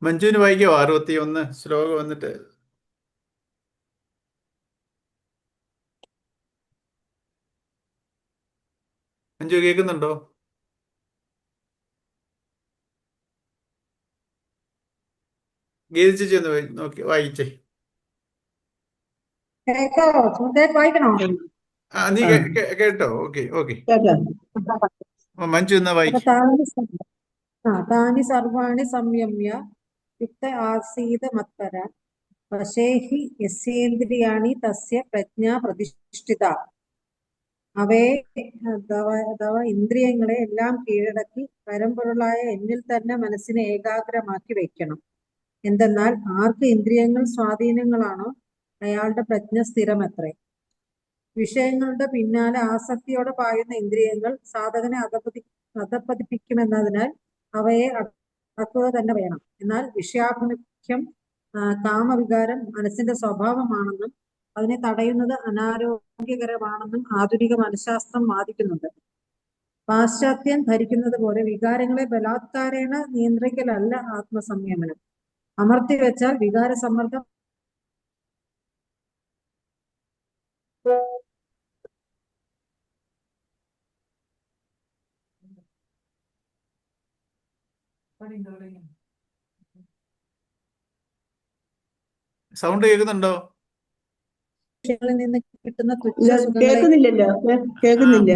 മഞ്ജുവിന് വായിക്കോ 61 ശ്ലോകം വന്നിട്ട്? മഞ്ജു കേൾക്കുന്നുണ്ടോ? ഗീതിച്ച് ചെന്ന് നോക്കി വായിച്ചേ. കേക്കാവോ? സുഹൃത്തേക്ക് വായിക്കണോ? നീ ആ കേട്ടോ? Okay okay. കേക്കാം. മഞ്ജു എന്നാ അപ്പൊ വായിക്കും. താനി സർവാണി സംയമ്യ യുക്ത ആസീത മത്പര വശേഹി യസ്യേന്ദ്രിയാണി തസ്യ പ്രജ്ഞാ പ്രതിഷ്ഠിത. അവയെ അഥവാ ഇന്ദ്രിയങ്ങളെ എല്ലാം കീഴടക്കി പരമ്പൊരുളായ എന്നിൽ തന്നെ മനസ്സിനെ ഏകാഗ്രമാക്കി വെക്കണം. എന്തെന്നാൽ ആർക്ക് ഇന്ദ്രിയങ്ങൾ സ്വാധീനങ്ങളാണോ അയാളുടെ പ്രജ്ഞ സ്ഥിരമത്രേ. വിഷയങ്ങളുടെ പിന്നാലെ ആസക്തിയോടെ പായുന്ന ഇന്ദ്രിയങ്ങൾ സാധകനെ അധപ്പതിപ്പിക്കുമെന്നതിനാൽ അവയെ അടക്കുക തന്നെ വേണം. എന്നാൽ വിഷയാഭിമുഖ്യം കാമവികാരം മനസ്സിന്റെ സ്വഭാവമാണെന്നും അതിനെ തടയുന്നത് അനാരോഗ്യകരമാണെന്നും ആധുനിക മനഃശാസ്ത്രം വാദിക്കുന്നുണ്ട്. പാശ്ചാത്യൻ ധരിക്കുന്നത് പോലെ വികാരങ്ങളെ ബലാത്കാരേണ നിയന്ത്രിക്കലല്ല ആത്മസംയമനം. അമർത്തി വെച്ചാൽ വികാര സമ്മർദ്ദം സൗണ്ട് കേൾക്കുന്നുണ്ടോ? വിഷയങ്ങളിൽ നിന്ന് കിട്ടുന്ന തുച്ഛ ഇല്ല, സുഖങ്ങളെ കേൾക്കുന്നില്ലല്ലോ. കേൾക്കുന്നില്ല.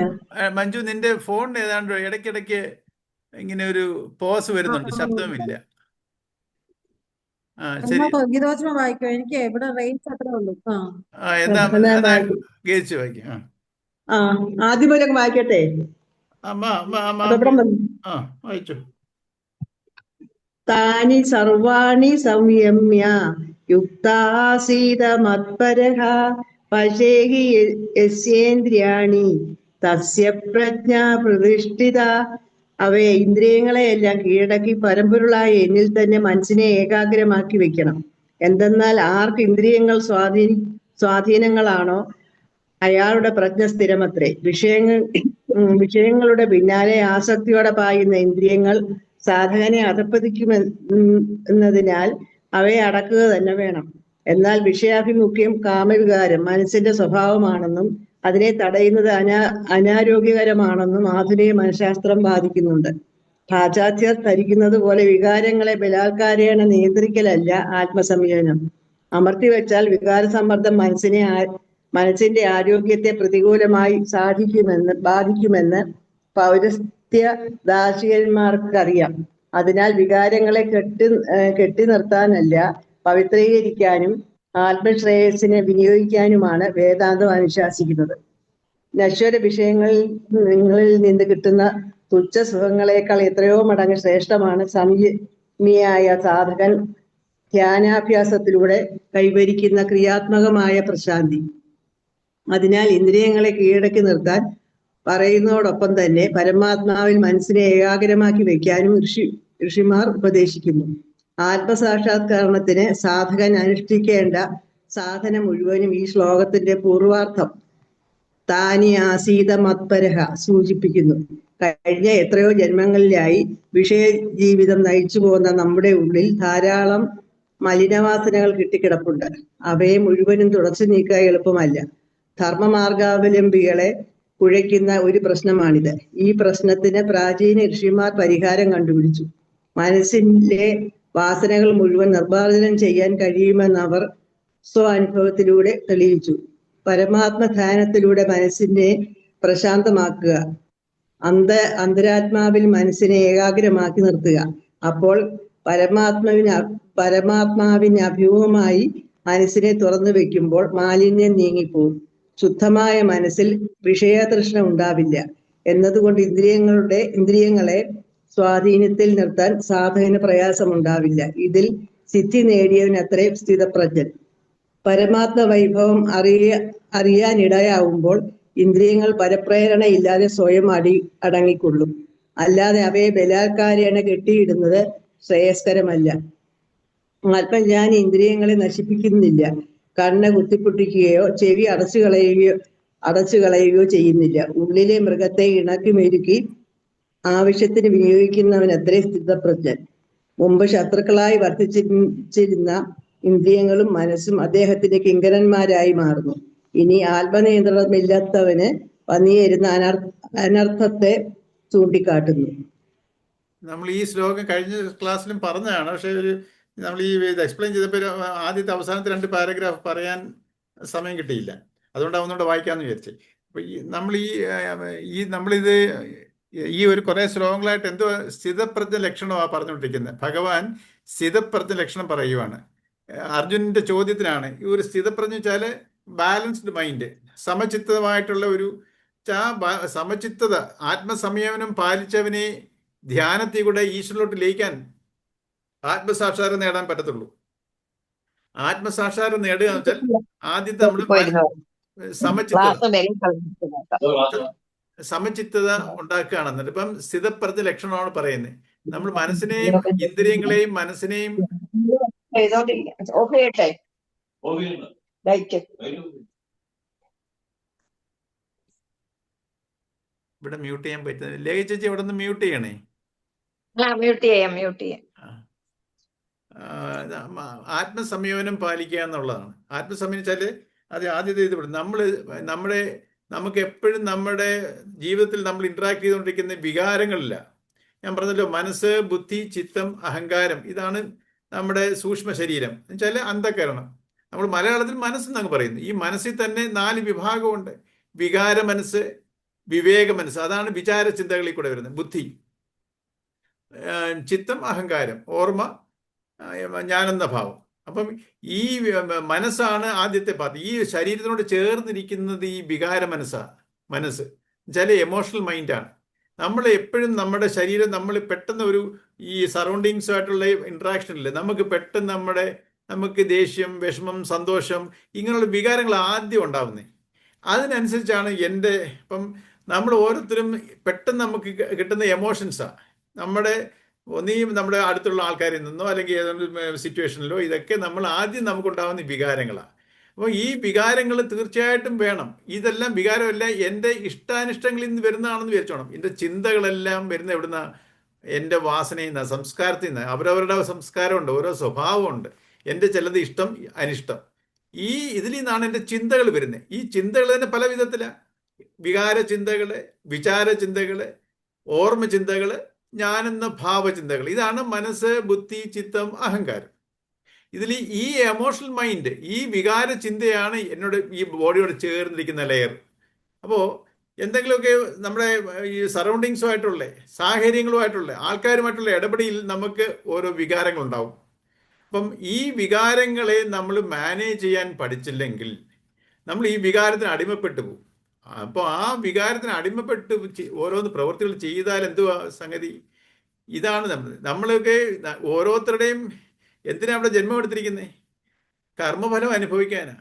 മഞ്ജു, നിന്റെ ഫോൺ ഏതാണ്ട് ഇടയ്ക്കിടയ്ക്ക് ഇങ്ങനെ ഒരു പോസ് വരുന്നുണ്ട്, ശബ്ദമില്ല. ശരി. ഗീതോചന വായിക്കോ? എനിക്ക് ഇവിടെ റേഞ്ച് അത്രേ ഉള്ളൂ. എന്നാ എന്നാ എന്നാ വായിക്കും. ഗേച്ച് വായിക്കും. ആ ആദ്യം മുതലൊക്കെ വായിക്കട്ടെ. അമ്മ വായിച്ചു. താനി സർവാണി സംയമ്യ യുക്താസീത മത്പരഃ പശേഹി യസ്യേന്ദ്രിയാണി തസ്യ പ്രജ്ഞ പ്രതിഷ്ഠിത. അവയെ ഇന്ദ്രിയങ്ങളെയെല്ലാം കീഴടക്കി പരമ്പൊരുളായ എന്നിൽ തന്നെ മനസ്സിനെ ഏകാഗ്രമാക്കി വെക്കണം. എന്തെന്നാൽ ആർക്ക് ഇന്ദ്രിയങ്ങൾ സ്വാധീനങ്ങളാണോ അയാളുടെ പ്രജ്ഞ സ്ഥിരമത്രേ. വിഷയങ്ങളുടെ പിന്നാലെ ആസക്തിയോടെ പായുന്ന ഇന്ദ്രിയങ്ങൾ സാധകനെ അധപ്പതിക്കുമെന്നതിനാൽ അവയെ അടക്കുക തന്നെ വേണം. എന്നാൽ വിഷയാഭിമുഖ്യം കാമവികാരം മനസ്സിന്റെ സ്വഭാവമാണെന്നും അതിനെ തടയുന്നത് അനാരോഗ്യകരമാണെന്നും ആധുനിക മനഃശാസ്ത്രം വാദിക്കുന്നുണ്ട്. പാശ്ചാത്യർ ധരിക്കുന്നത് പോലെ വികാരങ്ങളെ ബലാത്കാരേണ നിയന്ത്രിക്കലല്ല ആത്മസംയമനം. അമർത്തിവെച്ചാൽ വികാര സമ്മർദ്ദം മനസ്സിന്റെ ആരോഗ്യത്തെ പ്രതികൂലമായി ബാധിക്കുമെന്ന് പൗരസ്ത്യ ദാർശനികന്മാർക്കറിയാം. അതിനാൽ വികാരങ്ങളെ കെട്ടി നിർത്താനല്ല, പവിത്രീകരിക്കാനും ആത്മശ്രേയസ്സിനെ വിനിയോഗിക്കാനുമാണ് വേദാന്തം അനുശാസിക്കുന്നത്. നശ്വര വിഷയങ്ങളിൽ നിന്ന് കിട്ടുന്ന തുച്ഛ സുഖങ്ങളെക്കാൾ എത്രയോ മടങ്ങ് ശ്രേഷ്ഠമാണ് സംയമിയായ സാധകൻ ധ്യാനാഭ്യാസത്തിലൂടെ കൈവരിക്കുന്ന ക്രിയാത്മകമായ പ്രശാന്തി. അതിനാൽ ഇന്ദ്രിയങ്ങളെ കീഴടക്കി നിർത്താൻ പറയുന്നതോടൊപ്പം തന്നെ പരമാത്മാവിൽ മനസ്സിനെ ഏകാഗ്രമാക്കി വയ്ക്കാനും ഋഷിമാർ ഉപദേശിക്കുന്നു. ആത്മസാക്ഷാത്കരണത്തിന് സാധകൻ അനുഷ്ഠിക്കേണ്ട സാധന മുഴുവനും ഈ ശ്ലോകത്തിന്റെ പൂർവാർത്ഥം താനി ആസീത മത്പരഃ സൂചിപ്പിക്കുന്നു. കഴിഞ്ഞ എത്രയോ ജന്മങ്ങളിലായി വിഷയ ജീവിതം നയിച്ചു പോകുന്ന നമ്മുടെ ഉള്ളിൽ ധാരാളം മലിനവാസനകൾ കെട്ടിക്കിടപ്പുണ്ട്. അവയെ മുഴുവനും തുടച്ചു നീക്കുക എളുപ്പമല്ല. ധർമ്മമാർഗാവലംബികളെ കുഴയ്ക്കുന്ന ഒരു പ്രശ്നമാണിത്. ഈ പ്രശ്നത്തിന് പ്രാചീന ഋഷിമാർ പരിഹാരം കണ്ടുപിടിച്ചു. മനസ്സിലെ വാസനകൾ മുഴുവൻ നിർമ്മാർജ്ജനം ചെയ്യാൻ കഴിയുമെന്ന് അവർ അനുഭവത്തിലൂടെ തെളിയിച്ചു. പരമാത്മധ്യാനത്തിലൂടെ മനസ്സിനെ പ്രശാന്തമാക്കുക, അന്തരാത്മാവിൽ മനസ്സിനെ ഏകാഗ്രമാക്കി നിർത്തുക. അപ്പോൾ പരമാത്മാവിന് അഭിമുഖമായി മനസ്സിനെ തുറന്നു വെക്കുമ്പോൾ മാലിന്യം നീങ്ങിപ്പോവും. ശുദ്ധമായ മനസ്സിൽ വിഷയതൃഷ്ണ ഉണ്ടാവില്ല. എന്നതുകൊണ്ട് ഇന്ദ്രിയങ്ങളെ സ്വാധീനത്തിൽ നിർത്താൻ സാധകന് പ്രയാസമുണ്ടാവില്ല. ഇതിൽ സിദ്ധി നേടിയവനത്രേ സ്ഥിതപ്രജ്ഞൻ. പരമാത്മ വൈഭവം അറിയാനിടയാവുമ്പോൾ ഇന്ദ്രിയങ്ങൾ പരപ്രേരണയില്ലാതെ സ്വയം അടങ്ങിക്കൊള്ളും. അല്ലാതെ അവയെ ബലാത്കാരേണ കെട്ടിയിടുന്നത് ശ്രേയസ്കരമല്ല. ആത്മജ്ഞാനി ഇന്ദ്രിയങ്ങളെ നശിപ്പിക്കുന്നില്ല, കണ്ണ് കുത്തിപ്പൊട്ടിക്കുകയോ ചെവി അടച്ചു കളയുകയോ ചെയ്യുന്നില്ല. ഉള്ളിലെ മൃഗത്തെ ഇണക്കി മെരുക്കി ആവശ്യത്തിന് വിനിയോഗിക്കുന്നവനത്രേ സ്ഥിതപ്രജ്ഞൻ. മുമ്പ് ശത്രുക്കളായി വർത്തിച്ചിരുന്ന ഇന്ദ്രിയങ്ങളും മനസ്സും അദ്ദേഹത്തിന്റെ കിങ്കരന്മാരായി മാറുന്നു. ഇനി ആത്മനിയന്ത്രണമില്ലാത്തവന് വന്നുചേരുന്ന അനർത്ഥത്തെ ചൂണ്ടിക്കാട്ടുന്നു. നമ്മൾ ഈ ശ്ലോകം കഴിഞ്ഞ ക്ലാസ്സിലും പറഞ്ഞതാണ്. പക്ഷേ നമ്മൾ ഈ ഇത് എക്സ്പ്ലെയിൻ ചെയ്തപ്പോൾ ആദ്യത്തെ അവസാനത്തെ 2 പാരഗ്രാഫ് പറയാൻ സമയം കിട്ടിയില്ല. അതുകൊണ്ടാണ് ഒന്നുകൂടെ വായിക്കാമെന്ന് വിചാരിച്ചു. അപ്പോൾ നമ്മളിത് ഈ ഒരു കുറേ ശ്ലോകങ്ങളായിട്ട് എന്തോ സ്ഥിതപ്രജ്ഞ ലക്ഷണമാണ് പറഞ്ഞുകൊണ്ടിരിക്കുന്നത്. ഭഗവാൻ സ്ഥിതപ്രജ്ഞ ലക്ഷണം പറയുവാണ്. അർജുനന്റെ ചോദ്യത്തിനാണ് ഈ ഒരു സ്ഥിതപ്രജ്ഞ വെച്ചാൽ ബാലൻസ്ഡ് മൈൻഡ്, സമചിത്തമായിട്ടുള്ള ഒരു സമചിത്തത, ആത്മസംയമനം പാലിച്ചവനെ ധ്യാനത്തിൽ കൂടെ ഈശ്വരനിലോട്ട് ലയിക്കാൻ ആത്മസാക്ഷാത്കാരം നേടാൻ പറ്റത്തുള്ളൂ. ആത്മസാക്ഷാത്കാരം നേടുക എന്ന് വെച്ചാൽ ആദ്യത്തെ നമ്മൾ സമചിത്തത ഉണ്ടാക്കുകയാണ്. എന്നിട്ട് ഇപ്പം സ്ഥിതപ്രജ്ഞ ലക്ഷണമാണ് പറയുന്നത്. നമ്മൾ മനസ്സിനെയും ഇന്ദ്രിയങ്ങളെയും മനസ്സിനെയും ഇവിടെ മ്യൂട്ട് ചെയ്യാൻ പറ്റുന്നത്. ലേഖ ചേച്ചി ഇവിടെ നിന്ന് മ്യൂട്ട് ചെയ്യണേ. മ്യൂട്ട് ചെയ്യാം. ആത്മസംയമനം പാലിക്കുക എന്നുള്ളതാണ്. ആത്മസംയമനം വെച്ചാല് അത് ആദ്യത്തെ ഇത് നമുക്ക് എപ്പോഴും നമ്മുടെ ജീവിതത്തിൽ നമ്മൾ ഇന്ററാക്ട് ചെയ്തുകൊണ്ടിരിക്കുന്ന വികാരങ്ങളില്ല. ഞാൻ പറഞ്ഞല്ലോ, മനസ്സ്, ബുദ്ധി, ചിത്തം, അഹങ്കാരം, ഇതാണ് നമ്മുടെ സൂക്ഷ്മ ശരീരം എന്ന് വെച്ചാൽ അന്ധകരണം. നമ്മൾ മലയാളത്തിൽ മനസ്സെന്നങ്ങ് പറയുന്നു. ഈ മനസ്സിൽ തന്നെ 4 വിഭാഗമുണ്ട്. വികാര മനസ്സ്, വിവേക മനസ്സ്, അതാണ് വിചാര ചിന്തകളിൽ കൂടെ വരുന്നത്. ബുദ്ധി, ചിത്തം, അഹങ്കാരം, ഓർമ്മ, ഞാനെന്ന ഭാവം. അപ്പം ഈ മനസ്സാണ് ആദ്യത്തെ പാർട്ട്. ഈ ശരീരത്തിനോട് ചേർന്നിരിക്കുന്നത് ഈ വികാര മനസ്സ് വെച്ചാൽ എമോഷണൽ മൈൻഡാണ്. നമ്മൾ എപ്പോഴും നമ്മുടെ ശരീരം, നമ്മൾ പെട്ടെന്ന് ഈ സറൗണ്ടിങ്സുമായിട്ടുള്ള ഇൻട്രാക്ഷനിൽ നമുക്ക് പെട്ടെന്ന് നമുക്ക് ദേഷ്യം, വിഷമം, സന്തോഷം, ഇങ്ങനെയുള്ള വികാരങ്ങൾ ആദ്യം ഉണ്ടാവുന്നത്. അതിനനുസരിച്ചാണ് ഇപ്പം നമ്മൾ ഓരോരുത്തരും പെട്ടെന്ന് നമുക്ക് കിട്ടുന്ന എമോഷൻസാണ് ഒന്നെയും നമ്മുടെ അടുത്തുള്ള ആൾക്കാരിൽ നിന്നോ അല്ലെങ്കിൽ ഏതെങ്കിലും സിറ്റുവേഷനിലോ, ഇതൊക്കെ നമുക്കുണ്ടാകുന്ന വികാരങ്ങളാണ്. അപ്പോൾ ഈ വികാരങ്ങൾ തീർച്ചയായിട്ടും വേണം. ഇതെല്ലാം വികാരമല്ല, എൻ്റെ ഇഷ്ടാനിഷ്ടങ്ങളിൽ നിന്ന് വരുന്നതാണെന്ന് വിചാരിച്ചോണം. എൻ്റെ ചിന്തകളെല്ലാം വരുന്ന എവിടുന്ന? എൻ്റെ വാസനയിൽ നിന്ന്, സംസ്കാരത്തിൽ നിന്ന്. അവരവരുടെ സംസ്കാരമുണ്ട്, ഓരോ സ്വഭാവമുണ്ട്. എൻ്റെ ചിലത് ഇഷ്ടം, അനിഷ്ടം. ഇതിൽ നിന്നാണ് എൻ്റെ ചിന്തകൾ വരുന്നത്. ഈ ചിന്തകൾ തന്നെ പല വിധത്തിലാണ്. വികാര ചിന്തകള്, വിചാര ചിന്തകള്, ഓർമ്മ ചിന്തകള്, ഞാനെന്ന ഭാവചിന്തകൾ. ഇതാണ് മനസ്സ്, ബുദ്ധി, ചിത്തം, അഹങ്കാരം. ഇതിൽ ഈ എമോഷണൽ മൈൻഡ്, ഈ വികാര ചിന്തയാണ് ഈ ബോഡിയോട് ചേർന്നിരിക്കുന്ന ലെയർ. അപ്പോൾ എന്തെങ്കിലുമൊക്കെ നമ്മുടെ ഈ സറൗണ്ടിങ്സുമായിട്ടുള്ള, സാഹചര്യങ്ങളുമായിട്ടുള്ള, ആൾക്കാരുമായിട്ടുള്ള ഇടപെടലിൽ നമുക്ക് ഓരോ വികാരങ്ങളുണ്ടാവും. അപ്പം ഈ വികാരങ്ങളെ നമ്മൾ മാനേജ് ചെയ്യാൻ പഠിച്ചില്ലെങ്കിൽ നമ്മൾ ഈ വികാരത്തിന് അടിമപ്പെട്ടു പോകും. അപ്പോൾ ആ വികാരത്തിന് അടിമപ്പെട്ട് ഓരോന്ന് പ്രവൃത്തികൾ ചെയ്താൽ എന്തുവാ സംഗതി? ഇതാണ് നമ്മളൊക്കെ ഓരോരുത്തരുടെയും എന്തിനാ അവിടെ ജന്മം എടുത്തിരിക്കുന്നത്? കർമ്മഫലം അനുഭവിക്കാനാ.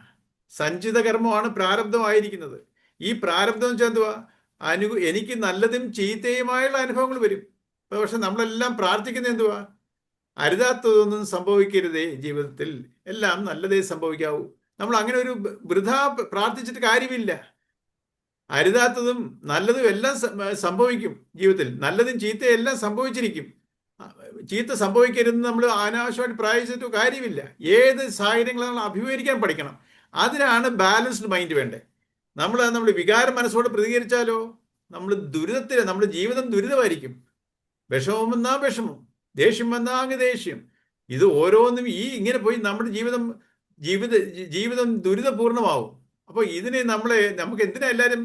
സഞ്ചിത കർമ്മമാണ് പ്രാരബ്ധമായിരിക്കുന്നത്. ഈ പ്രാരബ്ധം വെച്ചാൽ എന്തുവാ? എനിക്ക് നല്ലതും ചീത്തയുമായുള്ള അനുഭവങ്ങൾ വരും. പക്ഷെ നമ്മളെല്ലാം പ്രാർത്ഥിക്കുന്നത് എന്തുവാ? അരുതാത്തതൊന്നും സംഭവിക്കരുതേ ജീവിതത്തിൽ, എല്ലാം നല്ലതേ സംഭവിക്കാവൂ. നമ്മൾ അങ്ങനെ ഒരു വൃഥാ പ്രാർത്ഥിച്ചിട്ട് കാര്യമില്ല. അരുതാത്തതും നല്ലതും എല്ലാം സംഭവിക്കും ജീവിതത്തിൽ. നല്ലതും ചീത്തയും എല്ലാം സംഭവിച്ചിരിക്കും. ചീത്ത സംഭവിക്കരുതെന്ന് നമ്മൾ അനാവശ്യമായിട്ട് പ്രാർത്ഥിച്ചിട്ട് കാര്യമില്ല. ഏത് സാഹചര്യങ്ങളാണ് അഭിമുഖീകരിക്കാൻ പഠിക്കണം. അതിനാണ് ബാലൻസ്ഡ് മൈൻഡ് വേണ്ടത്. നമ്മൾ വികാര മനസ്സോട് പ്രതികരിച്ചാലോ നമ്മുടെ ജീവിതം ദുരിതമായിരിക്കും. വിഷമം വന്നാൽ വിഷമം, ദേഷ്യം വന്നാൽ അങ്ങ് ദേഷ്യം. ഇത് ഓരോന്നും ഇങ്ങനെ പോയി നമ്മുടെ ജീവിതം ദുരിതപൂർണമാവും. അപ്പോൾ ഇതിനെ നമുക്ക് എന്തിനാ എല്ലാവരും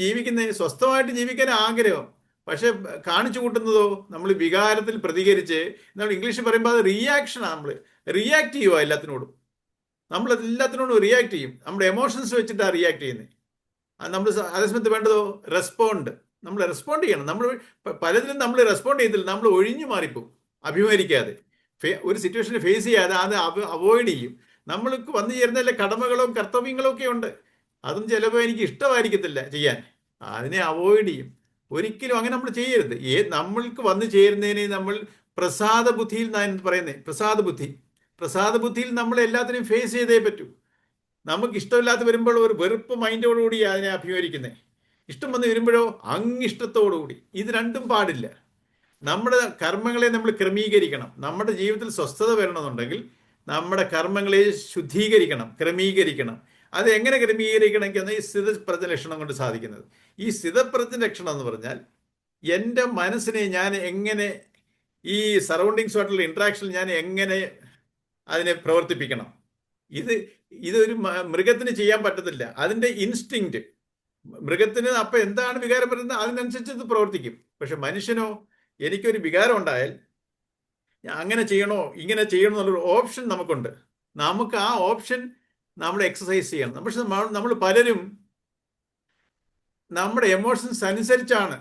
ജീവിക്കുന്നത്? സ്വസ്ഥമായിട്ട് ജീവിക്കാൻ ആഗ്രഹം. പക്ഷെ കാണിച്ചു കൂട്ടുന്നതോ നമ്മൾ വികാരത്തിൽ പ്രതികരിച്ച്, നമ്മൾ ഇംഗ്ലീഷിൽ പറയുമ്പോൾ അത് റിയാക്ഷനാണ്. നമ്മൾ റിയാക്ട് ചെയ്യുക എല്ലാത്തിനോടും. നമ്മളെല്ലാത്തിനോടും റിയാക്ട് ചെയ്യും. നമ്മുടെ എമോഷൻസ് വെച്ചിട്ടാണ് റിയാക്ട് ചെയ്യുന്നത്. നമ്മൾ അതേസമയത്ത് വേണ്ടതോ റെസ്പോണ്ട്. നമ്മൾ റെസ്പോണ്ട് ചെയ്യണം. നമ്മൾ പലതിലും നമ്മൾ റെസ്പോണ്ട് ചെയ്തില്ല, നമ്മൾ ഒഴിഞ്ഞു മാറിപ്പോവും. അഭിമുഖീകരിക്കാതെ, ഒരു സിറ്റുവേഷനെ ഫേസ് ചെയ്യാതെ അത് അവോയ്ഡ് ചെയ്യും. നമ്മൾക്ക് വന്നു ചേരുന്നതിലെ കടമകളും കർത്തവ്യങ്ങളും ഒക്കെ ഉണ്ട്. അതും ചിലപ്പോൾ എനിക്ക് ഇഷ്ടമായിരിക്കത്തില്ല ചെയ്യാൻ. അതിനെ അവോയ്ഡ് ചെയ്യും. ഒരിക്കലും അങ്ങനെ നമ്മൾ ചെയ്യരുത്. നമ്മൾക്ക് വന്നു ചേരുന്നതിനെ നമ്മൾ പ്രസാദ ബുദ്ധിയിൽ നിന്നാണ് പറയുന്നത്. പ്രസാദ ബുദ്ധിയിൽ നമ്മൾ എല്ലാത്തിനെയും ഫേസ് ചെയ്തേ പറ്റൂ. നമുക്ക് ഇഷ്ടമില്ലാത്ത വരുമ്പോൾ ഒരു വെറുപ്പ് മൈൻഡോടുകൂടി അതിനെ അഭിമുഖീകരിക്കുന്നത്. ഇഷ്ടം വന്ന് വരുമ്പോഴോ അങ്ങിഷ്ടത്തോടുകൂടി. ഇത് രണ്ടും പാടില്ല. നമ്മുടെ കർമ്മങ്ങളെ നമ്മൾ ക്രമീകരിക്കണം. നമ്മുടെ ജീവിതത്തിൽ സ്വസ്ഥത വരണമെന്നുണ്ടെങ്കിൽ നമ്മുടെ കർമ്മങ്ങളെ ശുദ്ധീകരിക്കണം, ക്രമീകരിക്കണം. അത് എങ്ങനെ ക്രമീകരിക്കണമെങ്കിൽ ഈ സ്ഥിതപ്രജ്ഞ ലക്ഷണം കൊണ്ട് സാധിക്കുന്നത്. ഈ സ്ഥിതപ്രജ്ഞ ലക്ഷണം എന്ന് പറഞ്ഞാൽ എൻ്റെ മനസ്സിനെ ഞാൻ എങ്ങനെ ഈ സറൗണ്ടിങ്സുമായിട്ടുള്ള ഇൻട്രാക്ഷൻ ഞാൻ എങ്ങനെ അതിനെ പ്രവർത്തിപ്പിക്കണം. ഇതൊരു മൃഗത്തിന് ചെയ്യാൻ പറ്റത്തില്ല. അതിൻ്റെ ഇൻസ്റ്റിങ്ക്റ്റ് മൃഗത്തിന് അപ്പം എന്താണ് വികാരം വരുന്നത് അതിനനുസരിച്ച് ഇത് പ്രവർത്തിക്കും. പക്ഷെ മനുഷ്യനോ, എനിക്കൊരു വികാരം ഉണ്ടായാൽ അങ്ങനെ ചെയ്യണോ ഇങ്ങനെ ചെയ്യണോ എന്നുള്ളൊരു ഓപ്ഷൻ നമുക്കുണ്ട്. നമുക്ക് ആ ഓപ്ഷൻ നമ്മൾ എക്സസൈസ് ചെയ്യണം. പക്ഷെ നമ്മൾ പലരും നമ്മുടെ എമോഷൻസ് അനുസരിച്ചാണ്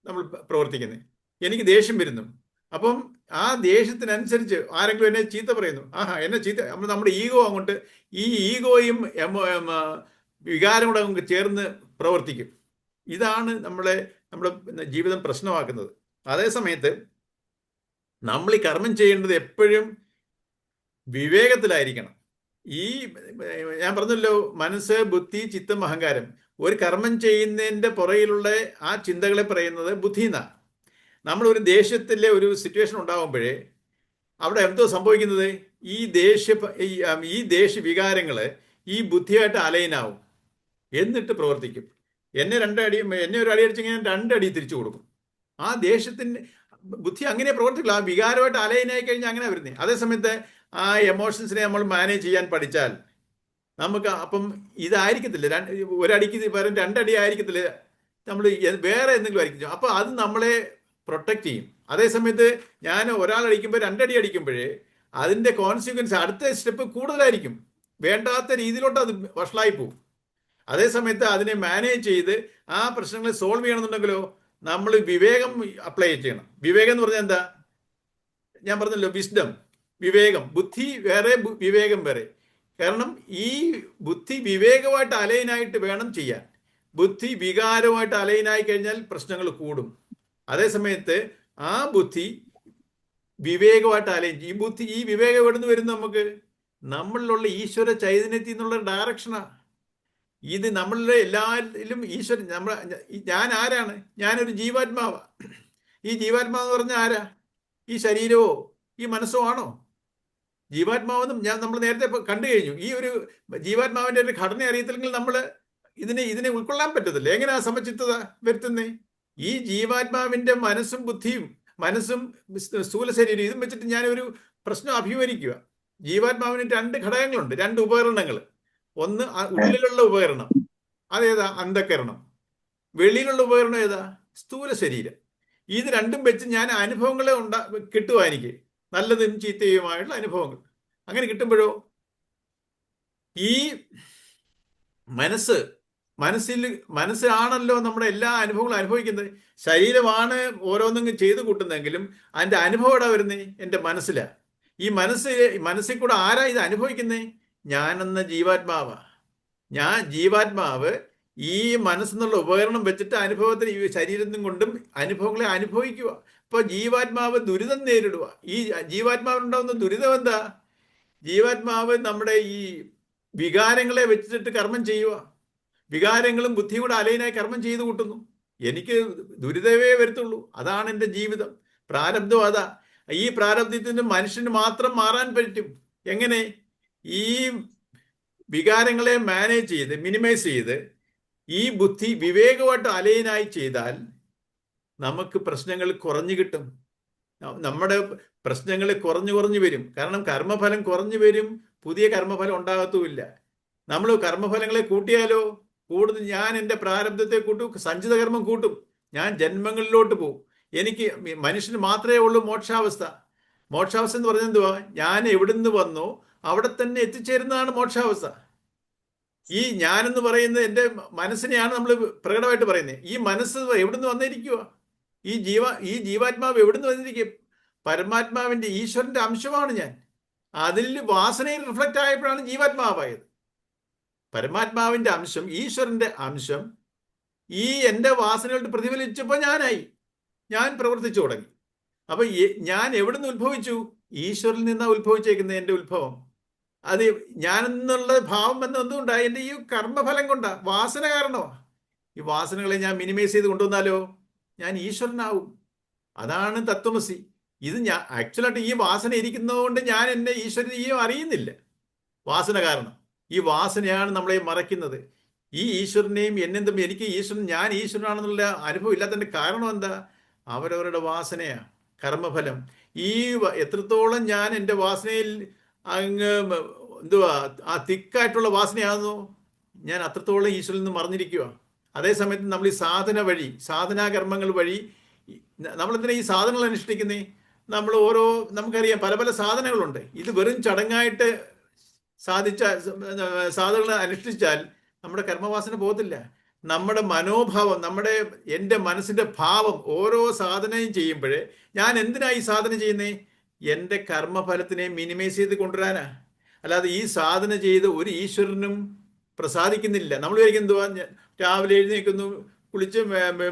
നമ്മൾ പ്രവർത്തിക്കുന്നത്. എനിക്ക് ദേഷ്യം വരുന്നു, അപ്പം ആ ദേഷ്യത്തിനനുസരിച്ച് ആരെങ്കിലും എന്നെ ചീത്ത പറയുന്നു, എന്നെ ചീത്ത, നമ്മുടെ ഈഗോ അങ്ങോട്ട്, ഈ ഈഗോയും വികാരം കൂടെ നമുക്ക് ചേർന്ന് പ്രവർത്തിക്കും. ഇതാണ് നമ്മുടെ ജീവിതം പ്രശ്നമാക്കുന്നത്. അതേ സമയത്ത് നമ്മൾ ഈ കർമ്മം ചെയ്യേണ്ടത് എപ്പോഴും വിവേകത്തിലായിരിക്കണം. ഞാൻ പറഞ്ഞല്ലോ, മനസ്സ്, ബുദ്ധി, ചിത്തം, അഹങ്കാരം. ഒരു കർമ്മം ചെയ്യുന്നതിൻ്റെ പുറകിലുള്ള ആ ചിന്തകളെ പറയുന്നത് ബുദ്ധി എന്നാണ്. നമ്മളൊരു ദേഷ്യത്തിലെ ഒരു സിറ്റുവേഷൻ ഉണ്ടാകുമ്പോഴേ അവിടെ എന്തോ സംഭവിക്കുന്നത്, ഈ ദേഷ്യ വികാരങ്ങൾ ഈ ബുദ്ധിയായിട്ട് അലൈനാവും, എന്നിട്ട് പ്രവർത്തിക്കും. എന്നെ ഒരു അടി അടിച്ചെങ്കിൽ ഞാൻ 2 അടി തിരിച്ചു കൊടുക്കും. ആ ദേഷ്യത്തിന് ബുദ്ധി അങ്ങനെ പ്രവർത്തിക്കില്ല. ആ വികാരമായിട്ട് അലൈനായി കഴിഞ്ഞാൽ അങ്ങനെ വരുന്നത്. അതേസമയത്ത് ആ എമോഷൻസിനെ നമ്മൾ മാനേജ് ചെയ്യാൻ പഠിച്ചാൽ നമുക്ക് അപ്പം ഇതായിരിക്കത്തില്ല, ഒരടിക്ക് പകരം 2 അടി ആയിരിക്കത്തില്ല, നമ്മൾ വേറെ എന്തെങ്കിലും ആയിരിക്കും. അപ്പോൾ അത് നമ്മളെ പ്രൊട്ടക്റ്റ് ചെയ്യും. അതേസമയത്ത് ഞാൻ ഒരാളടിക്കുമ്പോൾ 2 അടി അടിക്കുമ്പോഴേ അതിൻ്റെ കോൺസിക്വൻസ് അടുത്ത സ്റ്റെപ്പ് കൂടുതലായിരിക്കും. വേണ്ടാത്ത രീതിയിലോട്ട് അത് വഷളായി പോകും. അതേസമയത്ത് അതിനെ മാനേജ് ചെയ്ത് ആ പ്രശ്നങ്ങളെ സോൾവ് ചെയ്യണമെന്നുണ്ടെങ്കിലോ നമ്മൾ വിവേകം അപ്ലൈ ചെയ്യണം. വിവേകം എന്ന് പറഞ്ഞാൽ എന്താ? ഞാൻ പറഞ്ഞല്ലോ, വിസ്ഡം, വിവേകം. ബുദ്ധി വേറെ, വിവേകം വേറെ. കാരണം ഈ ബുദ്ധി വിവേകമായിട്ട് അലൈനായിട്ട് വേണം ചെയ്യാൻ. ബുദ്ധി വികാരമായിട്ട് അലൈനായി കഴിഞ്ഞാൽ പ്രശ്നങ്ങൾ കൂടും. അതേസമയത്ത് ആ ബുദ്ധി വിവേകമായിട്ട് അലൈൻ, ഈ വിവേകം എവിടെ നിന്ന് വരുന്നു? നമുക്ക് നമ്മളിലുള്ള ഈശ്വര ചൈതന്യത്തിൽ നിന്നുള്ള ഡയറക്ഷനാണ്. ഇത് നമ്മളുടെ എല്ലാവരിലും ഈശ്വരൻ. ഞാൻ ആരാണ്? ഞാനൊരു ജീവാത്മാവാ. ഈ ജീവാത്മാവെന്ന് പറഞ്ഞാൽ ആരാ? ഈ ശരീരമോ ഈ മനസ്സോ ആണോ? ജീവാത്മാവെന്നും നമ്മൾ നേരത്തെ കണ്ടു കഴിഞ്ഞു. ഈ ഒരു ജീവാത്മാവിന്റെ ഒരു ഘടന അറിയത്തില്ലെങ്കിൽ നമ്മൾ ഇതിനെ ഉൾക്കൊള്ളാൻ പറ്റത്തില്ല. എങ്ങനെയാ സമചിത്തത വരുത്തുന്നേ? ഈ ജീവാത്മാവിന്റെ മനസ്സും ബുദ്ധിയും, മനസ്സും സ്ഥൂല ശരീരം, ഇതും വെച്ചിട്ട് ഞാനൊരു പ്രശ്നം അഭിമുഖീകരിക്കുക. ജീവാത്മാവിന് 2 ഘടകങ്ങളുണ്ട്, 2 ഉപകരണങ്ങൾ. ഒന്ന് ഉള്ളിലുള്ള ഉപകരണം, അതേതാ? അന്ധകരണം. വെളിയിലുള്ള ഉപകരണം ഏതാ? സ്ഥൂല ശരീരം. ഇത് രണ്ടും വെച്ച് ഞാൻ അനുഭവങ്ങളെ കിട്ടുക, എനിക്ക് നല്ലതും ചീത്തയുമായുള്ള അനുഭവങ്ങൾ. അങ്ങനെ കിട്ടുമ്പോഴോ ഈ മനസ്സിലാണല്ലോ നമ്മുടെ എല്ലാ അനുഭവങ്ങളും അനുഭവിക്കുന്നത്. ശരീരമാണ് ഓരോന്നും ചെയ്തു കൂട്ടുന്നെങ്കിലും അതിൻ്റെ അനുഭവം എവിടെ വരുന്നേ? എൻ്റെ മനസ്സിലാണ്. ഈ മനസ്സിൽ കൂടെ ആരാ ഇത് അനുഭവിക്കുന്നേ? ഞാനെന്ന ജീവാത്മാവാ. ജീവാത്മാവ് ഈ മനസ്സെന്നുള്ള ഉപകരണം വെച്ചിട്ട് അനുഭവത്തിന് ഈ ശരീരത്തിനും കൊണ്ടും അനുഭവങ്ങളെ അനുഭവിക്കുക. അപ്പോൾ ജീവാത്മാവ് ദുരിതം നേരിടുക. ഈ ജീവാത്മാവിനുണ്ടാകുന്ന ദുരിതം എന്താ? ജീവാത്മാവ് നമ്മുടെ ഈ വികാരങ്ങളെ വെച്ചിട്ട് കർമ്മം ചെയ്യുക. വികാരങ്ങളും ബുദ്ധിയും കൂടെ അലൈനായി കർമ്മം ചെയ്തു കൂട്ടുന്നു. എനിക്ക് ദുരിതമേ വരത്തുള്ളൂ. അതാണ് എൻ്റെ ജീവിതം. പ്രാരബ്ധം അതാ. ഈ പ്രാരബ്ധത്തിന് മനുഷ്യന് മാത്രം മാറാൻ പറ്റും. എങ്ങനെ? ഈ വികാരങ്ങളെ മാനേജ് ചെയ്ത്, മിനിമൈസ് ചെയ്ത്, ഈ ബുദ്ധി വിവേകമായിട്ട് അലൈനായി ചെയ്താൽ നമുക്ക് പ്രശ്നങ്ങൾ കുറഞ്ഞു കിട്ടും. നമ്മുടെ പ്രശ്നങ്ങൾ കുറഞ്ഞു വരും. കാരണം കർമ്മഫലം കുറഞ്ഞു വരും, പുതിയ കർമ്മഫലം ഉണ്ടാകത്തുമില്ല. നമ്മൾ കർമ്മഫലങ്ങളെ കൂട്ടിയാലോ കൂടുതൽ ഞാൻ എൻ്റെ പ്രാരബ്ധത്തെ കൂട്ടും, സഞ്ചിത കർമ്മം കൂട്ടും, ഞാൻ ജന്മങ്ങളിലോട്ട് പോകും. എനിക്ക് മനുഷ്യന് മാത്രമേ ഉള്ളൂ മോക്ഷാവസ്ഥ. മോക്ഷാവസ്ഥ എന്ന് പറഞ്ഞാൽ എന്തുവാ? ഞാൻ എവിടുന്ന് വന്നോ അവിടെ തന്നെ എത്തിച്ചേരുന്നതാണ് മോക്ഷാവസ്ഥ. ഈ ഞാനെന്ന് പറയുന്നത് എൻ്റെ മനസ്സിനെയാണ് നമ്മൾ പ്രകടമായിട്ട് പറയുന്നത്. ഈ മനസ്സ് എവിടുന്ന് വന്നിരിക്കുക? ഈ ജീവാത്മാവ് എവിടുന്ന് വന്നിരിക്കുക? പരമാത്മാവിൻ്റെ, ഈശ്വരൻ്റെ അംശമാണ് ഞാൻ. അതിൽ വാസനയിൽ റിഫ്ലക്റ്റ് ആയപ്പോഴാണ് ജീവാത്മാവായത്. പരമാത്മാവിൻ്റെ അംശം, ഈശ്വരൻ്റെ അംശം ഈ എൻ്റെ വാസനയോട്ട് പ്രതിഫലിച്ചപ്പോൾ ഞാൻ പ്രവർത്തിച്ചു തുടങ്ങി. അപ്പൊ ഞാൻ എവിടുന്ന് ഉത്ഭവിച്ചു? ഈശ്വരനിൽ നിന്നാണ് ഉത്ഭവിച്ചേക്കുന്നത്. എൻ്റെ ഉത്ഭവം അത് ഞാനെന്നുള്ള ഭാവം എന്തുകൊണ്ടാണ്? എൻ്റെ ഈ കർമ്മഫലം കൊണ്ടാ, വാസന കാരണമാണ്. ഈ വാസനകളെ ഞാൻ മിനിമൈസ് ചെയ്ത് കൊണ്ടുവന്നാലോ ഞാൻ ഈശ്വരനാവും. അതാണ് തത്വമസി. ഇത് ഞാൻ ആക്ച്വലായിട്ട് ഈ വാസന ഇരിക്കുന്നതുകൊണ്ട് ഞാൻ എന്നെ ഈശ്വരനെയും അറിയുന്നില്ല. വാസന കാരണം. ഈ വാസനയാണ് നമ്മളെ മറയ്ക്കുന്നത്. ഈ ഈശ്വരനെയും എന്നെയും തമ്മിൽ എനിക്ക് ഈശ്വരൻ, ഞാൻ ഈശ്വരനാണെന്നുള്ള അനുഭവം ഇല്ലാത്തതിൻ്റെ കാരണം എന്താ? അവരവരുടെ വാസനയാണ്, കർമ്മഫലം. ഈ എത്രത്തോളം ഞാൻ എൻ്റെ വാസനയിൽ അങ്ങ് എന്തുവാ ആ തിക്കായിട്ടുള്ള വാസനയാകുന്നു, ഞാൻ അത്രത്തോളം ഈശ്വരനിൽ നിന്ന് മറിഞ്ഞിരിക്കുക. അതേസമയത്ത് നമ്മൾ ഈ സാധന വഴി, സാധനാകർമ്മങ്ങൾ വഴി നമ്മളെന്തിനാ ഈ സാധനങ്ങൾ അനുഷ്ഠിക്കുന്നേ? നമ്മൾ നമുക്കറിയാം പല പല സാധനങ്ങളുണ്ട്. ഇത് വെറും ചടങ്ങായിട്ട് സാധനങ്ങൾ അനുഷ്ഠിച്ചാൽ നമ്മുടെ കർമ്മവാസന പോകത്തില്ല. നമ്മുടെ മനോഭാവം, എൻ്റെ മനസ്സിൻ്റെ ഭാവം ഓരോ സാധനയും ചെയ്യുമ്പോഴേ ഞാൻ എന്തിനാ ഈ സാധന ചെയ്യുന്നേ? എൻ്റെ കർമ്മഫലത്തിനെ മിനിമൈസ് ചെയ്ത് കൊണ്ടുവരാനാ. അല്ലാതെ ഈ സാധന ചെയ്ത് ഒരു ഈശ്വരനും പ്രസാദിക്കുന്നില്ല. നമ്മൾ വിചാരിക്കും എന്തുവാ, രാവിലെ എഴുന്നേൽക്കുന്നു, കുളിച്ച്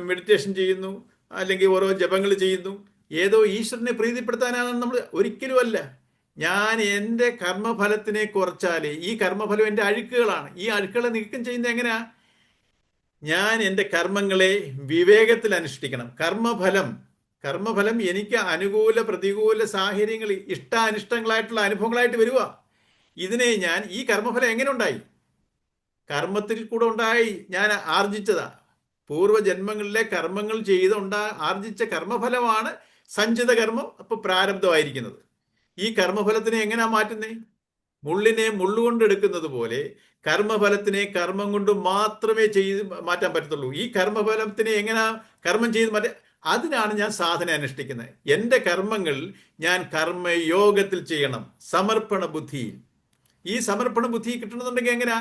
മെഡിറ്റേഷൻ ചെയ്യുന്നു, അല്ലെങ്കിൽ ഓരോ ജപങ്ങൾ ചെയ്യുന്നു, ഏതോ ഈശ്വരനെ പ്രീതിപ്പെടുത്താനാണ്. നമ്മൾ ഒരിക്കലും അല്ല. ഞാൻ എൻ്റെ കർമ്മഫലത്തിനെ കുറച്ചാലേ, ഈ കർമ്മഫലം എൻ്റെ അഴുക്കുകളാണ്, ഈ അഴുക്കുകളെ നീക്കം ചെയ്യുന്നത് എങ്ങനെയാ? ഞാൻ എൻ്റെ കർമ്മങ്ങളെ വിവേകത്തിൽ അനുഷ്ഠിക്കണം. കർമ്മഫലം എനിക്ക് അനുകൂല പ്രതികൂല സാഹചര്യങ്ങൾ, ഇഷ്ടാനിഷ്ടങ്ങളായിട്ടുള്ള അനുഭവങ്ങളായിട്ട് വരിക. ഇതിനെ ഞാൻ, ഈ കർമ്മഫലം എങ്ങനെ ഉണ്ടായി? കർമ്മത്തിൽ കൂടെ ഉണ്ടായി, ഞാൻ ആർജിച്ചതാ. പൂർവ്വജന്മങ്ങളിലെ കർമ്മങ്ങൾ ചെയ്ത് ആർജിച്ച കർമ്മഫലമാണ് സഞ്ചിത കർമ്മം, അപ്പൊ പ്രാരബ്ധമായിരിക്കുന്നത്. ഈ കർമ്മഫലത്തിനെ എങ്ങനെയാ മാറ്റുന്നേ? മുള്ളിനെ മുള്ളുകൊണ്ട് എടുക്കുന്നത് പോലെ കർമ്മഫലത്തിനെ കർമ്മം കൊണ്ട് മാത്രമേ മാറ്റാൻ പറ്റത്തുള്ളൂ. ഈ കർമ്മഫലത്തിനെ എങ്ങനെ കർമ്മം ചെയ്ത് മാറ്റാൻ? അതിനാണ് ഞാൻ സാധന അനുഷ്ഠിക്കുന്നത്. എൻ്റെ കർമ്മങ്ങൾ ഞാൻ കർമ്മയോഗത്തിൽ ചെയ്യണം, സമർപ്പണ ബുദ്ധിയിൽ. ഈ സമർപ്പണ ബുദ്ധി കിട്ടണമെന്നുണ്ടെങ്കിൽ എങ്ങനെയാ?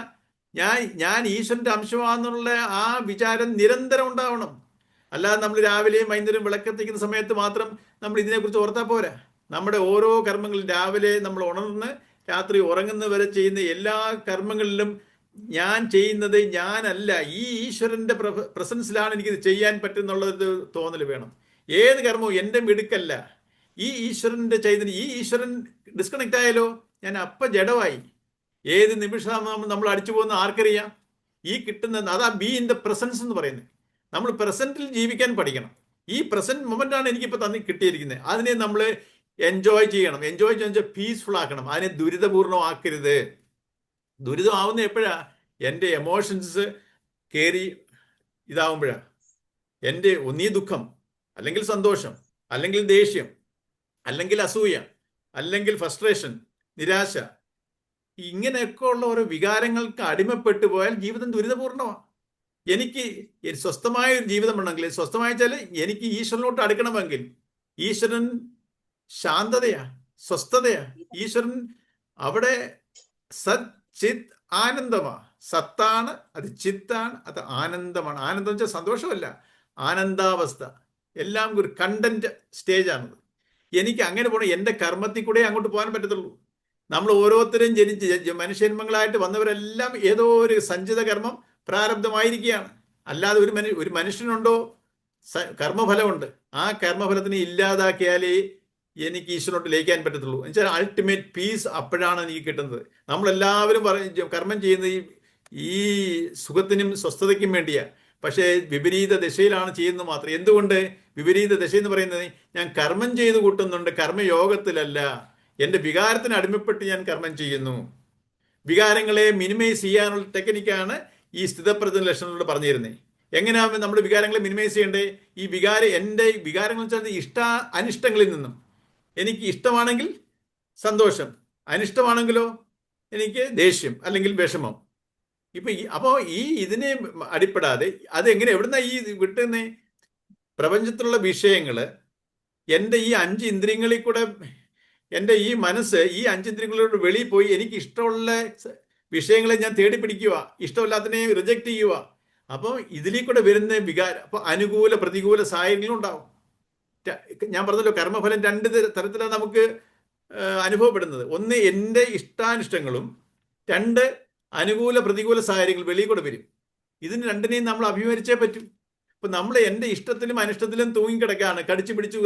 ഞാൻ ഈശ്വരന്റെ അംശമാണെന്നുള്ള ആ വിചാരം നിരന്തരം ഉണ്ടാവണം. അല്ലാതെ നമ്മൾ രാവിലെയും വൈകുന്നേരം വിളക്കെത്തിക്കുന്ന സമയത്ത് മാത്രം നമ്മൾ ഇതിനെക്കുറിച്ച് ഓർത്താൽ പോരാ. നമ്മുടെ ഓരോ കർമ്മങ്ങളും, രാവിലെ നമ്മൾ ഉണർന്ന് രാത്രി ഉറങ്ങുന്നവരെ ചെയ്യുന്ന എല്ലാ കർമ്മങ്ങളിലും ഞാൻ ചെയ്യുന്നത് ഞാനല്ല, ഈ ഈശ്വരന്റെ പ്രസൻസിലാണ് എനിക്കിത് ചെയ്യാൻ പറ്റുന്നുള്ളൊരു തോന്നൽ വേണം. ഏത് കർമ്മവും എൻ്റെ മിടുക്കല്ല, ഈ ഈശ്വരന്റെ ചൈതന്യം. ഈ ഈശ്വരൻ ഡിസ്കണക്ട് ആയാലോ ഞാൻ ജഡമായി. ഏത് നിമിഷമാണ് നമ്മൾ അടിച്ചു പോകുന്ന ആർക്കറിയാം? ഈ കിട്ടുന്ന അതാ ബി ഇൻ ദ പ്രസൻസ് എന്ന് പറയുന്നത്. നമ്മൾ പ്രസന്റിൽ ജീവിക്കാൻ പഠിക്കണം. ഈ പ്രസന്റ് മൊമെന്റ് ആണ് എനിക്കിപ്പോൾ കിട്ടിയിരിക്കുന്നത്. അതിനെ നമ്മൾ എൻജോയ് ചെയ്യണം. എൻജോയ് ചെയ്യാൻ പീസ്ഫുൾ ആക്കണം. അതിനെ ദുരിതപൂർണ്ണമാക്കരുത്. ദുരിതമാവുന്ന എപ്പോഴാ? എൻ്റെ എമോഷൻസ് കയറി ഇതാവുമ്പോഴാണ്. എൻ്റെ ഒന്നീ ദുഃഖം, അല്ലെങ്കിൽ സന്തോഷം, അല്ലെങ്കിൽ ദേഷ്യം, അല്ലെങ്കിൽ അസൂയ, അല്ലെങ്കിൽ ഫ്രസ്ട്രേഷൻ, നിരാശ, ഇങ്ങനെയൊക്കെ ഉള്ള ഓരോ വികാരങ്ങൾക്ക് അടിമപ്പെട്ടു പോയാൽ ജീവിതം ദുരിതപൂർണ്ണമാണ്. എനിക്ക് സ്വസ്ഥമായ ഒരു ജീവിതം ഉണ്ടെങ്കിൽ, സ്വസ്ഥമായ വെച്ചാൽ എനിക്ക് ഈശ്വരനോട്ട് അടുക്കണമെങ്കിൽ, ഈശ്വരൻ ശാന്തതയാ, സ്വസ്ഥതയാ. ഈശ്വരൻ അവിടെ സത് ചിത് ആനന്ദമാ. സത്താണ്, അത് ചിത്താണ്, അത് ആനന്ദമാണ്. ആനന്ദം വെച്ചാൽ സന്തോഷമല്ല, ആനന്ദാവസ്ഥ. എല്ലാം ഒരു കണ്ടന്റ് സ്റ്റേജാണത്. എനിക്ക് അങ്ങനെ പോകണം. എൻ്റെ കർമ്മത്തിൽ കൂടെ അങ്ങോട്ട് പോകാൻ പറ്റത്തുള്ളൂ. നമ്മൾ ഓരോരുത്തരും ജനിച്ച് മനുഷ്യന്മങ്ങളായിട്ട് വന്നവരെല്ലാം ഏതോ ഒരു സഞ്ചിത കർമ്മം പ്രാരബ്ധമായിരിക്കുകയാണ്. അല്ലാതെ ഒരു മനുഷ്യനുണ്ടോ? കർമ്മഫലമുണ്ട്. ആ കർമ്മഫലത്തിനെ ഇല്ലാതാക്കിയാലേ എനിക്ക് ഈശ്വരനോട്ട് ലയിക്കാൻ പറ്റത്തുള്ളൂ. എന്നുവെച്ചാൽ അൾട്ടിമേറ്റ് പീസ് അപ്പോഴാണ് എനിക്ക് കിട്ടുന്നത്. നമ്മളെല്ലാവരും കർമ്മം ചെയ്യുന്നത് ഈ സുഖത്തിനും സ്വസ്ഥതയ്ക്കും വേണ്ടിയാ. പക്ഷേ വിപരീത ദിശയിലാണ് ചെയ്യുന്നത് മാത്രം. എന്തുകൊണ്ട് വിപരീത ദിശ എന്ന് പറയുന്നത്? ഞാൻ കർമ്മം ചെയ്ത് കൂട്ടുന്നുണ്ട്, കർമ്മയോഗത്തിലല്ല. എൻ്റെ വികാരത്തിന് അടിമപ്പെട്ട് ഞാൻ കർമ്മം ചെയ്യുന്നു. വികാരങ്ങളെ മിനിമൈസ് ചെയ്യാനുള്ള ടെക്നിക്കാണ് ഈ സ്ഥിതപ്രജ്ഞ ലക്ഷണങ്ങളോട് പറഞ്ഞു തരുന്നത്. എങ്ങനെയാണ് നമ്മുടെ വികാരങ്ങളെ മിനിമൈസ് ചെയ്യേണ്ടേ? എൻ്റെ വികാരങ്ങൾ വെച്ചാൽ അനിഷ്ടങ്ങളിൽ നിന്നും. എനിക്ക് ഇഷ്ടമാണെങ്കിൽ സന്തോഷം, അനിഷ്ടമാണെങ്കിലോ എനിക്ക് ദേഷ്യം അല്ലെങ്കിൽ വിഷമം. അപ്പോൾ ഇതിനെ അടിപ്പെടാതെ അതെങ്ങനെ, എവിടുന്ന ഈ വിട്ടുന്നേ? പ്രപഞ്ചത്തിലുള്ള വിഷയങ്ങൾ എൻ്റെ ഈ 5 ഇന്ദ്രിയങ്ങളിൽ കൂടെ, എൻ്റെ ഈ മനസ്സ് ഈ 5 ഇന്ദ്രിയങ്ങളോട് വെളിയിൽ പോയി എനിക്ക് ഇഷ്ടമുള്ള വിഷയങ്ങളെ ഞാൻ തേടി പിടിക്കുക, ഇഷ്ടമില്ലാത്തതിനെ റിജക്റ്റ് ചെയ്യുക. അപ്പോൾ ഇതിലേ കൂടെ വരുന്ന വികാരം, അപ്പോൾ അനുകൂല പ്രതികൂല സാഹചര്യങ്ങളും ഉണ്ടാവും. ഞാൻ പറഞ്ഞല്ലോ, കർമ്മഫലം 2 തരത്തിലാണ് നമുക്ക് അനുഭവപ്പെടുന്നത്. ഒന്ന് എൻ്റെ ഇഷ്ടാനിഷ്ടങ്ങളും, 2 അനുകൂല പ്രതികൂല സാഹചര്യങ്ങൾ വെളിയിൽ കൂടെ വരും. ഇതിന് രണ്ടിനെയും നമ്മൾ അഭിമുഖീകരിച്ചേ പറ്റൂ. ഇപ്പം നമ്മൾ എൻ്റെ ഇഷ്ടത്തിലും അനിഷ്ടത്തിലും തൂങ്ങിക്കിടക്കാണ്, കടിച്ചു പിടിച്ചു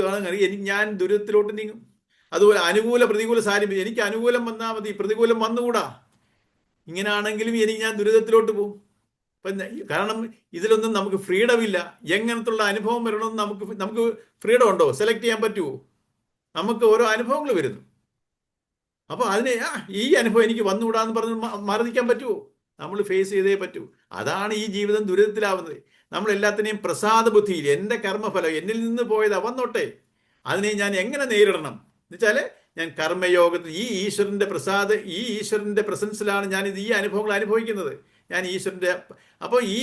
ഞാൻ ദുരിതത്തിലോട്ട് നീങ്ങും. അതുപോലെ അനുകൂല പ്രതികൂല സാഹചര്യം, എനിക്ക് അനുകൂലം വന്നാൽ മതി, പ്രതികൂലം വന്നുകൂടാ. ഇങ്ങനെയാണെങ്കിലും ഞാൻ ദുരിതത്തിലോട്ട് പോകും. കാരണം ഇതിലൊന്നും നമുക്ക് ഫ്രീഡം ഇല്ല. എങ്ങനത്തുള്ള അനുഭവം വരണമെന്ന് നമുക്ക് ഫ്രീഡം ഉണ്ടോ? സെലക്ട് ചെയ്യാൻ പറ്റുമോ? നമുക്ക് ഓരോ അനുഭവങ്ങൾ വരുന്നു. അപ്പോൾ അതിനെ ഈ അനുഭവം എനിക്ക് വന്നുകൂടാന്ന് പറഞ്ഞ് മാറി നിൽക്കാൻ പറ്റുമോ? നമ്മൾ ഫേസ് ചെയ്തേ പറ്റൂ. അതാണ് ഈ ജീവിതം ദുരിതത്തിലാവുന്നത്. നമ്മൾ എല്ലാത്തിനെയും പ്രസാദ ബുദ്ധിയിൽ എൻ്റെ കർമ്മഫലം എന്നിൽ നിന്ന് പോയതാ, വന്നോട്ടെ, അതിനെ ഞാൻ എങ്ങനെ നേരിടണം എന്ന് വെച്ചാൽ ഞാൻ കർമ്മയോഗത്തിൽ ഈ ഈശ്വരൻ്റെ പ്രസൻസിലാണ് ഞാനിത് ഈ അനുഭവങ്ങൾ അനുഭവിക്കുന്നത്. ഞാൻ ഈശ്വരൻ്റെ അപ്പോൾ ഈ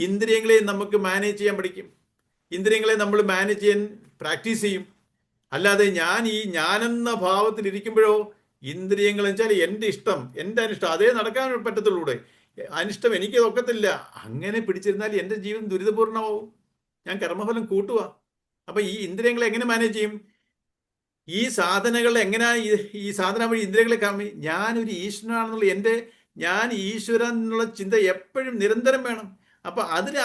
ഇന്ദ്രിയങ്ങളെ നമുക്ക് മാനേജ് ചെയ്യാൻ പഠിക്കും. ഇന്ദ്രിയങ്ങളെ നമ്മൾ മാനേജ് ചെയ്യാൻ പ്രാക്ടീസ് ചെയ്യും. അല്ലാതെ ഞാനെന്ന ഭാവത്തിൽ ഇരിക്കുമ്പോഴോ ഇന്ദ്രിയങ്ങൾ വെച്ചാൽ എൻ്റെ ഇഷ്ടം, എൻ്റെ അനിഷ്ടം അതേ നടക്കാൻ പറ്റത്തുള്ളൂടെ, അനിഷ്ടം എനിക്ക് ഒക്കത്തില്ല, അങ്ങനെ പിടിച്ചിരുന്നാൽ എൻ്റെ ജീവിതം ദുരിതപൂർണമാവും. ഞാൻ കർമ്മഫലം കൂട്ടുക. അപ്പൊ ഈ ഇന്ദ്രിയങ്ങളെ എങ്ങനെ മാനേജ് ചെയ്യും? ഈ സാധനകൾ എങ്ങനെ ഈ സാധന വഴി ഇന്ദ്രിയങ്ങളെ ഞാനൊരു ഈശ്വരനാണെന്നുള്ള ഞാൻ ഈശ്വരൻ എന്നുള്ള ചിന്ത എപ്പോഴും നിരന്തരം വേണം. അപ്പൊ അതിന്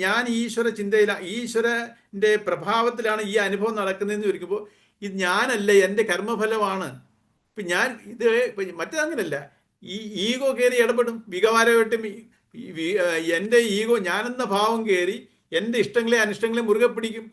ഞാൻ ഈശ്വര ചിന്തയിലാണ്, ഈശ്വരന്റെ പ്രഭാവത്തിലാണ് ഈ അനുഭവം നടക്കുന്നതെന്ന് ചോദിക്കുമ്പോൾ ഇത് ഞാനല്ല, എൻ്റെ കർമ്മഫലമാണ്. ഇപ്പം മറ്റേതങ്ങനല്ല. ഈ ഈഗോ കയറി ഇടപെടും, വികാരമായിട്ടും എൻ്റെ ഈഗോ ഞാനെന്ന ഭാവം കയറി എൻ്റെ ഇഷ്ടങ്ങളെ അനിഷ്ടങ്ങളെ മുറുകെ പിടിക്കും.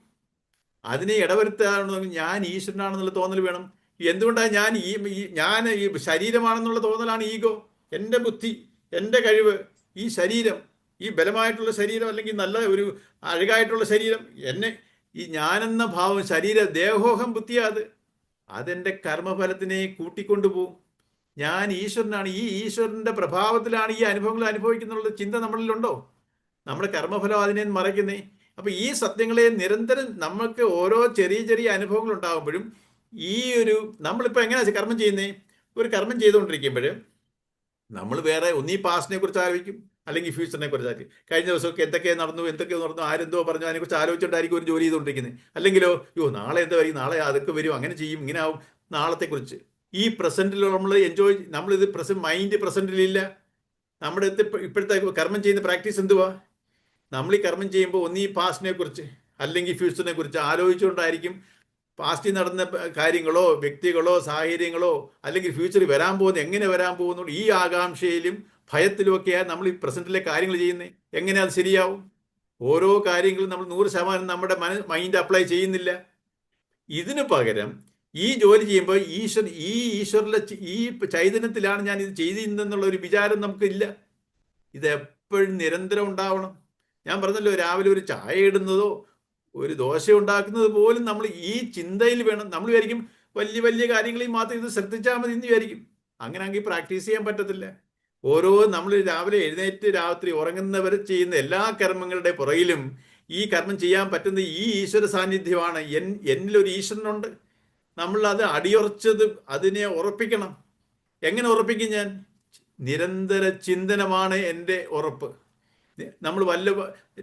അതിനെ ഇടവരുത്താണെന്ന് ഞാൻ ഈശ്വരനാണെന്നുള്ള തോന്നൽ വേണം. എന്തുകൊണ്ടാണ് ഞാൻ ഈ ശരീരമാണെന്നുള്ള തോന്നലാണ് ഈഗോ. എൻ്റെ ബുദ്ധി, എൻ്റെ കഴിവ്, ഈ ശരീരം, ഈ ബലമായിട്ടുള്ള ശരീരം അല്ലെങ്കിൽ നല്ല ഒരു അഴകായിട്ടുള്ള ശരീരം, ഈ ഞാനെന്ന ഭാവം ദേഹോഹം ബുദ്ധിയാത് അതെൻ്റെ കർമ്മഫലത്തിനെ കൂട്ടിക്കൊണ്ടുപോകും. ഞാൻ ഈശ്വരനാണ്, ഈ ഈശ്വരൻ്റെ പ്രഭാവത്തിലാണ് ഈ അനുഭവങ്ങൾ അനുഭവിക്കുന്നുള്ള ചിന്ത നമ്മളിലുണ്ടോ? നമ്മുടെ കർമ്മഫലം അതിനെ മറയ്ക്കുന്നേ. അപ്പൊ ഈ സത്യങ്ങളെ നിരന്തരം നമുക്ക് ഓരോ ചെറിയ ചെറിയ അനുഭവങ്ങൾ ഉണ്ടാകുമ്പോഴും നമ്മളിപ്പോ എങ്ങനെയാ കർമ്മം ചെയ്യുന്നേ? ഒരു കർമ്മം ചെയ്തുകൊണ്ടിരിക്കുമ്പോൾ നമ്മൾ വേറെ ഒന്നീ പാസ്റ്റിനെ കുറിച്ച് ആലോചിക്കും, അല്ലെങ്കിൽ ഫ്യൂച്ചറിനെ കുറിച്ച് ആലോചിക്കും. കഴിഞ്ഞ ദിവസമൊക്കെ എന്തൊക്കെ നടന്നു, ആരെന്തോ പറഞ്ഞു, അതിനെക്കുറിച്ച് ആലോചിച്ചുകൊണ്ടായിരിക്കും ഒരു ജോലി ചെയ്തുകൊണ്ടിരിക്കുന്നത്. അല്ലെങ്കിലോ നാളെ എന്താ വരും, നാളെ അതൊക്കെ വരും, അങ്ങനെ ചെയ്യും, ഇങ്ങനെ ആവും, നാളത്തെക്കുറിച്ച്. ഈ പ്രസന്റിൽ നമ്മളിത് മൈൻഡ് പ്രസന്റിലില്ല. നമ്മുടെ ഇപ്പോഴത്തെ കർമ്മം ചെയ്യുന്ന പ്രാക്ടീസ് എന്തുവാ? നമ്മൾ ഈ കർമ്മം ചെയ്യുമ്പോൾ ഒന്നീ പാസ്റ്റിനെ കുറിച്ച് അല്ലെങ്കിൽ ഫ്യൂച്ചറിനെ കുറിച്ച് ആലോചിച്ചുകൊണ്ടായിരിക്കും. പാസ്റ്റിൽ നടന്ന കാര്യങ്ങളോ വ്യക്തികളോ സാഹചര്യങ്ങളോ അല്ലെങ്കിൽ ഫ്യൂച്ചറിൽ വരാൻ പോകുന്ന എങ്ങനെ വരാൻ പോകുന്നു ഈ ആകാംക്ഷയിലും ഭയത്തിലുമൊക്കെയാണ് നമ്മൾ ഈ പ്രസന്റിലെ കാര്യങ്ങൾ ചെയ്യുന്നത്. എങ്ങനെ അത് ശരിയാവും? ഓരോ കാര്യങ്ങളും നമ്മൾ 100% നമ്മുടെ മൈൻഡ് അപ്ലൈ ചെയ്യുന്നില്ല. ഇതിനു പകരം ഈ ജോലി ചെയ്യുമ്പോൾ ഈശ്വരന്റെ ഈ ചൈതന്യത്തിലാണ് ഞാൻ ഇത് ചെയ്തിരുന്നെന്നുള്ള ഒരു വിചാരം നമുക്കില്ല. ഇത് എപ്പോഴും നിരന്തരം ഉണ്ടാവണം. ഞാൻ പറഞ്ഞല്ലോ, രാവിലെ ഒരു ചായ ഇടുന്നതോ ഒരു ദോശ ഉണ്ടാക്കുന്നത് പോലും നമ്മൾ ഈ ചിന്തയിൽ വേണം. നമ്മൾ വിചാരിക്കും വലിയ വലിയ കാര്യങ്ങളിൽ മാത്രം ഇത് ശ്രദ്ധിച്ചാൽ മതി എന്ന് വിചാരിക്കും. അങ്ങനെയാണെങ്കിൽ പ്രാക്ടീസ് ചെയ്യാൻ പറ്റത്തില്ല. നമ്മൾ രാവിലെ എഴുന്നേറ്റ് രാത്രി ഉറങ്ങുന്നവരെ ചെയ്യുന്ന എല്ലാ കർമ്മങ്ങളുടെ പുറകിലും ഈ കർമ്മം ചെയ്യാൻ പറ്റുന്ന ഈ ഈശ്വര സാന്നിധ്യമാണ്. എന്നിലൊരു ഈശ്വരനുണ്ട്. നമ്മൾ അത് അടിയുറച്ചത് അതിനെ ഉറപ്പിക്കണം. എങ്ങനെ ഉറപ്പിക്കും? ഞാൻ നിരന്തര ചിന്തനമാണ് എൻ്റെ ഉറപ്പ്. നമ്മൾ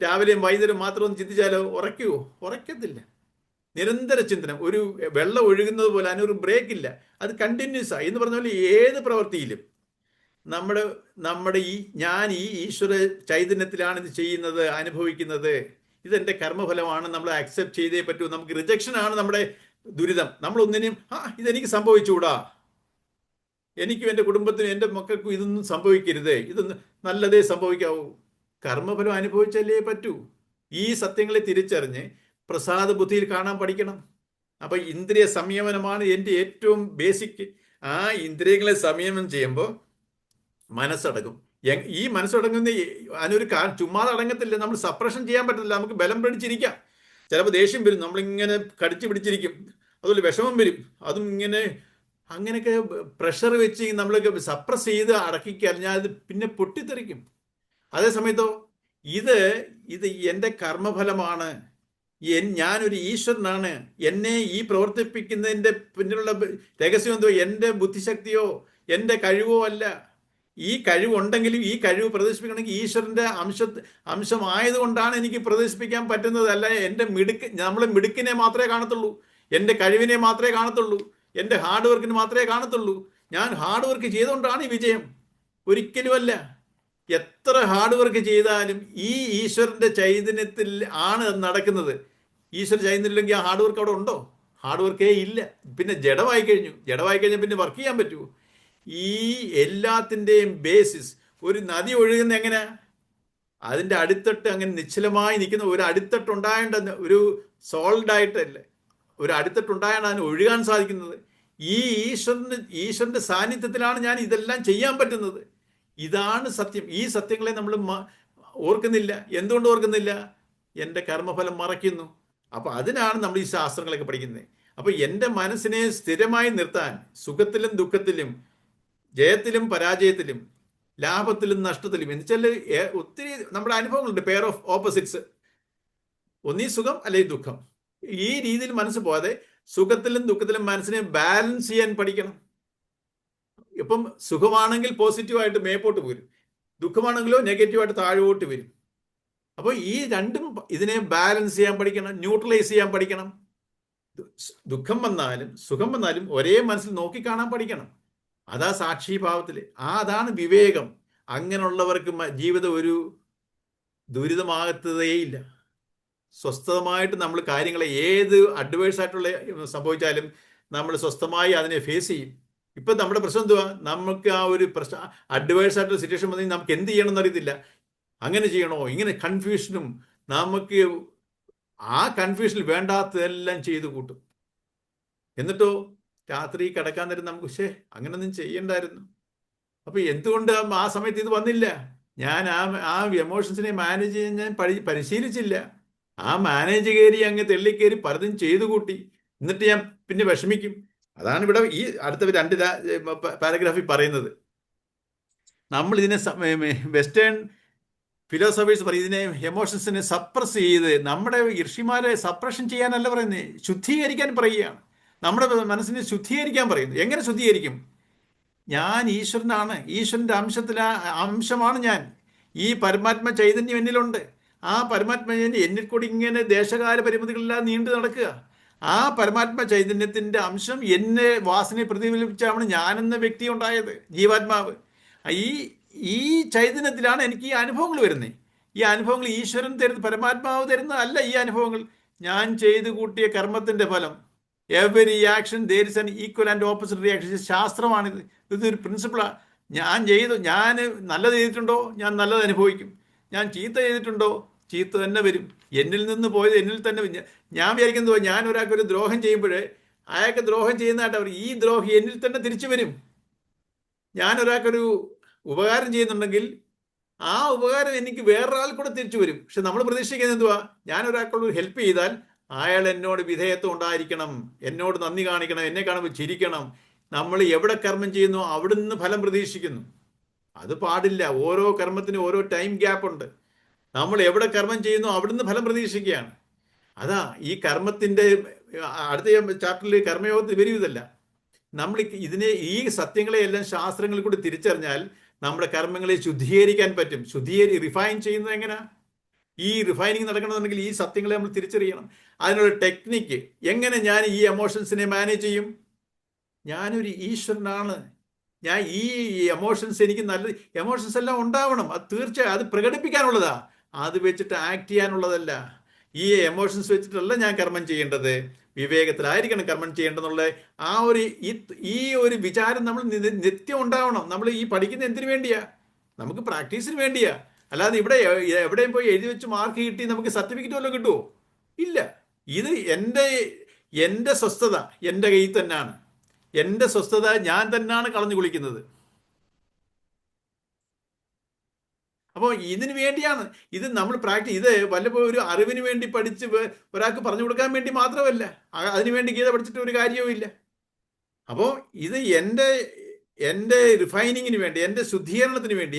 രാവിലെയും വൈകുന്നേരം മാത്രം ഒന്ന് ചിന്തിച്ചാലോ ഉറക്കത്തില്ല. നിരന്തര ചിന്തനം, ഒരു വെള്ളം ഒഴുകുന്നത് പോലെ, അതിനൊരു ബ്രേക്ക് ഇല്ല. അത് കണ്ടിന്യൂസ് ആയി എന്ന് പറഞ്ഞ പോലെ ഏത് പ്രവൃത്തിയിലും നമ്മുടെ ഞാൻ ഈ ഈശ്വര ചൈതന്യത്തിലാണ് ഇത് ചെയ്യുന്നത്, അനുഭവിക്കുന്നത്. ഇതെന്റെ കർമ്മഫലമാണ്, നമ്മൾ അക്സെപ്റ്റ് ചെയ്തേ പറ്റൂ. നമുക്ക് റിജക്ഷനാണ് നമ്മുടെ ദുരിതം. നമ്മളൊന്നിനും ഇതെനിക്ക് സംഭവിച്ചുകൂടാ, എനിക്കും എൻ്റെ കുടുംബത്തിനും എൻ്റെ മക്കൾക്കും ഇതൊന്നും സംഭവിക്കരുത്, ഇതൊന്നും നല്ലതേ സംഭവിക്കാവൂ. കർമ്മഫലം അനുഭവിച്ചല്ലേ പറ്റൂ. ഈ സത്യങ്ങളെ തിരിച്ചറിഞ്ഞ് പ്രസാദ ബുദ്ധിയിൽ കാണാൻ പഠിക്കണം. അപ്പൊ ഇന്ദ്രിയ സംയമനമാണ് എൻ്റെ ഏറ്റവും ബേസിക്. ആ ഇന്ദ്രിയങ്ങളെ സംയമനം ചെയ്യുമ്പോൾ മനസ്സടങ്ങും. ഈ മനസ്സടങ്ങുന്ന അതിനൊരു ചുമ്മാതെ അടങ്ങത്തില്ല. നമ്മൾ സപ്രഷൻ ചെയ്യാൻ പറ്റത്തില്ല. നമുക്ക് ബലം പിടിച്ചിരിക്കാം. ചിലപ്പോൾ ദേഷ്യം വരും, നമ്മളിങ്ങനെ കടിച്ചു പിടിച്ചിരിക്കും. അതുപോലെ വിഷമം വരും. അതും അങ്ങനെയൊക്കെ പ്രഷർ വെച്ച് നമ്മളൊക്കെ സപ്രസ് ചെയ്ത് അടക്കിക്കഴിഞ്ഞാൽ അത് പിന്നെ പൊട്ടിത്തെറിക്കും. അതേ സമയത്തോ ഇത് എൻ്റെ കർമ്മഫലമാണ്, ഞാനൊരു ഈശ്വരനാണ്, എന്നെ ഈ പ്രവർത്തിപ്പിക്കുന്നതിൻ്റെ പിന്നിലുള്ള രഹസ്യം എന്തോ എൻ്റെ ബുദ്ധിശക്തിയോ എൻ്റെ കഴിവോ അല്ല. ഈ കഴിവുണ്ടെങ്കിലും ഈ കഴിവ് പ്രദർശിപ്പിക്കണമെങ്കിൽ ഈശ്വരൻ്റെ അംശമായതുകൊണ്ടാണ് എനിക്ക് പ്രദർശിപ്പിക്കാൻ പറ്റുന്നത്. അല്ല നമ്മൾ മിടുക്കിനെ മാത്രമേ കാണത്തുള്ളൂ, എൻ്റെ കഴിവിനെ മാത്രമേ കാണത്തുള്ളൂ, എൻ്റെ ഹാർഡ് വർക്കിന് മാത്രമേ കാണത്തുള്ളൂ. ഞാൻ ഹാർഡ് വർക്ക് ചെയ്തുകൊണ്ടാണ് ഈ വിജയം, ഒരിക്കലുമല്ല. എത്ര ഹാർഡ് വർക്ക് ചെയ്താലും ഈ ഈശ്വരന്റെ ചൈതന്യത്തിൽ ആണ് നടക്കുന്നത്. ഈശ്വര ചൈതന്യമില്ലെങ്കിൽ ആ ഹാർഡ് വർക്ക് അവിടെ ഉണ്ടോ? ഹാർഡ് വർക്കേ ഇല്ല. പിന്നെ ജഡമായി കഴിഞ്ഞാൽ പിന്നെ വർക്ക് ചെയ്യാൻ പറ്റുമോ? ഈ എല്ലാത്തിൻ്റെയും ബേസിസ്, ഒരു നദി ഒഴുകുന്ന എങ്ങനെ? അതിൻ്റെ അടിത്തട്ട് അങ്ങനെ നിശ്ചലമായി നിൽക്കുന്ന ഒരു അടിത്തട്ടുണ്ടായേണ്ട ഒരു സോൾഡായിട്ടല്ലേ, ഒരു അടിത്തട്ടുണ്ടായാണ് അതിന് ഒഴുകാൻ സാധിക്കുന്നത്. ഈ ഈശ്വരന്റെ സാന്നിധ്യത്തിലാണ് ഞാൻ ഇതെല്ലാം ചെയ്യാൻ പറ്റുന്നത്. ഇതാണ് സത്യം. ഈ സത്യങ്ങളെ നമ്മൾ ഓർക്കുന്നില്ല. എന്തുകൊണ്ട് ഓർക്കുന്നില്ല? എൻ്റെ കർമ്മഫലം മറയ്ക്കുന്നു. അപ്പൊ അതിനാണ് നമ്മൾ ഈ ശാസ്ത്രങ്ങളൊക്കെ പഠിക്കുന്നത്. അപ്പൊ എൻ്റെ മനസ്സിനെ സ്ഥിരമായി നിർത്താൻ സുഖത്തിലും ദുഃഖത്തിലും ജയത്തിലും പരാജയത്തിലും ലാഭത്തിലും നഷ്ടത്തിലും എന്ന് വെച്ചാൽ ഒത്തിരി നമ്മുടെ അനുഭവങ്ങളുണ്ട്. പെയർ ഓഫ് ഓപ്പോസിറ്റ്സ്, ഒന്നീ സുഖം അല്ലെങ്കിൽ ദുഃഖം. ഈ രീതിയിൽ മനസ്സ് പോകാതെ സുഖത്തിലും ദുഃഖത്തിലും മനസ്സിനെ ബാലൻസ് ചെയ്യാൻ പഠിക്കണം. ഇപ്പം സുഖമാണെങ്കിൽ പോസിറ്റീവായിട്ട് മേപ്പോട്ട് വരും, ദുഃഖമാണെങ്കിലോ നെഗറ്റീവായിട്ട് താഴോട്ട് വരും. അപ്പോൾ ഈ രണ്ടും ഇതിനെ ബാലൻസ് ചെയ്യാൻ പഠിക്കണം, ന്യൂട്രലൈസ് ചെയ്യാൻ പഠിക്കണം. ദുഃഖം വന്നാലും സുഖം വന്നാലും ഒരേ മനസ്സിൽ നോക്കിക്കാണാൻ പഠിക്കണം. അതാ സാക്ഷിഭാവത്തിൽ, അതാണ് വിവേകം. അങ്ങനെയുള്ളവർക്ക് ജീവിതം ഒരു ദുരിതമാകത്തതേയില്ല. സ്വസ്ഥമായിട്ട് നമ്മൾ കാര്യങ്ങളെ ഏത് അഡ്വേഴ്സ് ആയിട്ടുള്ള സംഭവിച്ചാലും നമ്മൾ സ്വസ്ഥമായി അതിനെ ഫേസ് ചെയ്യും. ഇപ്പം നമ്മുടെ പ്രശ്നം എന്തുവാ? നമുക്ക് ആ ഒരു പ്രശ്നം അഡ്വേഴ്സ് ആയിട്ടുള്ള സിറ്റുവേഷൻ വന്നെങ്കിൽ നമുക്ക് എന്ത് ചെയ്യണം എന്നറിയത്തില്ല. അങ്ങനെ ചെയ്യണോ, ഇങ്ങനെ കൺഫ്യൂഷനും, നമുക്ക് ആ കൺഫ്യൂഷനിൽ വേണ്ടാത്തതെല്ലാം ചെയ്തു കൂട്ടും. എന്നിട്ടോ രാത്രി കിടക്കാൻ നേരം നമുക്ക് അങ്ങനൊന്നും ചെയ്യണ്ടായിരുന്നു. അപ്പൊ എന്തുകൊണ്ട് ആ സമയത്ത് ഇത് വന്നില്ല? ഞാൻ ആ എമോഷൻസിനെ മാനേജ് ചെയ്യാൻ ഞാൻ പരിശീലിച്ചില്ല. ആ മാനേജ് കയറി അങ്ങ് തെള്ളിക്കയറി പലതും ചെയ്തു കൂട്ടി. എന്നിട്ട് ഞാൻ പിന്നെ വിഷമിക്കും. അതാണ് ഇവിടെ ഈ അടുത്ത 2 പാരഗ്രാഫിൽ പറയുന്നത്. നമ്മൾ ഇതിനെ വെസ്റ്റേൺ ഫിലോസഫേഴ്സ് പറയും ഇതിനെ എമോഷൻസിനെ സപ്രസ് ചെയ്ത്, നമ്മുടെ ഋഷിമാരെ സപ്രഷൻ ചെയ്യാനല്ല പറയുന്നത്, ശുദ്ധീകരിക്കാൻ പറയുകയാണ്. നമ്മുടെ മനസ്സിനെ ശുദ്ധീകരിക്കാൻ പറയുന്നു. എങ്ങനെ ശുദ്ധീകരിക്കും? ഞാൻ ഈശ്വരനാണ്, ഈശ്വരൻ്റെ അംശമാണ് ഞാൻ. ഈ പരമാത്മ ചൈതന്യം എന്നിലുണ്ട്. ആ പരമാത്മ ചൈതന്യം എന്നിൽ കൂടി ഇങ്ങനെ ദേശകാല പരിമിതികളെല്ലാം നീണ്ടു നടക്കുക. ആ പരമാത്മ ചൈതന്യത്തിൻ്റെ അംശം എന്നെ വാസനയെ പ്രതിഫലിപ്പിച്ചാണ് ഞാനെന്ന വ്യക്തി ഉണ്ടായത്, ജീവാത്മാവ്. ഈ ചൈതന്യത്തിലാണ് എനിക്ക് ഈ അനുഭവങ്ങൾ വരുന്നത്. ഈ അനുഭവങ്ങൾ ഈശ്വരൻ തരുന്ന, പരമാത്മാവ് തരുന്ന അല്ല. ഈ അനുഭവങ്ങൾ ഞാൻ ചെയ്തു കൂട്ടിയ കർമ്മത്തിൻ്റെ ഫലം. Every action there is an equal and opposite reaction. ശാസ്ത്രമാണിത്. ഇതൊരു പ്രിൻസിപ്പിളാണ്. ഞാൻ നല്ലത് ചെയ്തിട്ടുണ്ടോ, ഞാൻ നല്ലത് അനുഭവിക്കും. ഞാൻ ചീത്ത ചെയ്തിട്ടുണ്ടോ, ചീത്ത തന്നെ വരും. എന്നിൽ നിന്ന് പോയത് എന്നിൽ തന്നെ. ഞാൻ വിചാരിക്കുന്നത്, ഞാൻ ഒരാൾക്കൊരു ദ്രോഹം ചെയ്യുമ്പോഴേ അയാൾക്ക് ദ്രോഹം ചെയ്യുന്നതായിട്ട് അവർ, ഈ ദ്രോഹി എന്നിൽ തന്നെ തിരിച്ചു വരും. ഞാൻ ഒരാൾക്കൊരു ഉപകാരം ചെയ്യുന്നുണ്ടെങ്കിൽ ആ ഉപകാരം എനിക്ക് വേറൊരാൾ കൂടെ തിരിച്ചു വരും. പക്ഷെ നമ്മൾ പ്രതീക്ഷിക്കുന്നത് എന്തുവാ? ഞാൻ ഒരാൾക്കൊരു ഹെൽപ്പ് ചെയ്താൽ അയാൾ എന്നോട് വിധേയത്വം ഉണ്ടായിരിക്കണം, എന്നോട് നന്ദി കാണിക്കണം, എന്നെ കാണുമ്പോൾ ചിരിക്കണം. നമ്മൾ എവിടെ കർമ്മം ചെയ്യുന്നു അവിടുന്ന് ഫലം പ്രതീക്ഷിക്കുന്നു. അത് പാടില്ല. ഓരോ കർമ്മത്തിനും ഓരോ ടൈം ഗ്യാപ്പ് ഉണ്ട്. നമ്മൾ എവിടെ കർമ്മം ചെയ്യുന്നു അവിടുന്ന് ഫലം പ്രതീക്ഷിക്കുകയാണ്. അതാ ഈ കർമ്മത്തിൻ്റെ അടുത്ത ചാപ്റ്ററിൽ കർമ്മയോഗത്തിൽ വരും ഇതല്ല. നമ്മൾ ഈ സത്യങ്ങളെയെല്ലാം ശാസ്ത്രങ്ങളിൽ കൂടി തിരിച്ചറിഞ്ഞാൽ നമ്മുടെ കർമ്മങ്ങളെ ശുദ്ധീകരിക്കാൻ പറ്റും. റിഫൈൻ ചെയ്യുന്നത് എങ്ങനെയാ? ഈ റിഫൈനിങ് നടക്കണമെന്നുണ്ടെങ്കിൽ ഈ സത്യങ്ങളെ നമ്മൾ തിരിച്ചറിയണം. അതിനുള്ള ടെക്നിക്ക് എങ്ങനെ ഞാൻ ഈ എമോഷൻസിനെ മാനേജ് ചെയ്യും? ഞാനൊരു ഈശ്വരനാണ്. ഞാൻ ഈ എമോഷൻസ്, എനിക്ക് നല്ല എമോഷൻസ് എല്ലാം ഉണ്ടാവണം. അത് തീർച്ചയായും അത് പ്രകടിപ്പിക്കാനുള്ളതാ, അത് വെച്ചിട്ട് ആക്ട് ചെയ്യാനുള്ളതല്ല. ഈ എമോഷൻസ് വെച്ചിട്ടല്ല ഞാൻ കർമ്മം ചെയ്യേണ്ടത്. വിവേകത്തിലായിരിക്കണം കർമ്മം ചെയ്യേണ്ടതെന്നുള്ള ഈ ഒരു വിചാരം നമ്മൾ നിത്യം ഉണ്ടാവണം. നമ്മൾ ഈ പഠിക്കുന്ന എന്തിനു വേണ്ടിയാ? നമുക്ക് പ്രാക്ടീസിന് വേണ്ടിയാ. അല്ലാതെ എവിടെയും പോയി എഴുതി വെച്ച് മാർക്ക് കിട്ടി നമുക്ക് സർട്ടിഫിക്കറ്റ് വല്ലതും കിട്ടുമോ? ഇല്ല. ഇത് എൻ്റെ സ്വസ്ഥത എൻ്റെ കയ്യിൽ തന്നെയാണ്. എൻ്റെ സ്വസ്ഥത ഞാൻ തന്നെയാണ് കളഞ്ഞു കുളിക്കുന്നത്. അപ്പോൾ ഇതിനു വേണ്ടിയാണ് ഇത് നമ്മൾ ഇത് വല്ലപ്പോഴും ഒരു അറിവിന് വേണ്ടി പഠിച്ച് ഒരാൾക്ക് പറഞ്ഞു കൊടുക്കാൻ വേണ്ടി മാത്രമല്ല. അതിനുവേണ്ടി ഗീത പഠിച്ചിട്ട് ഒരു കാര്യവും ഇല്ല. അപ്പോൾ ഇത് എൻ്റെ റിഫൈനിങ്ങിന് വേണ്ടി, എൻ്റെ ശുദ്ധീകരണത്തിന് വേണ്ടി,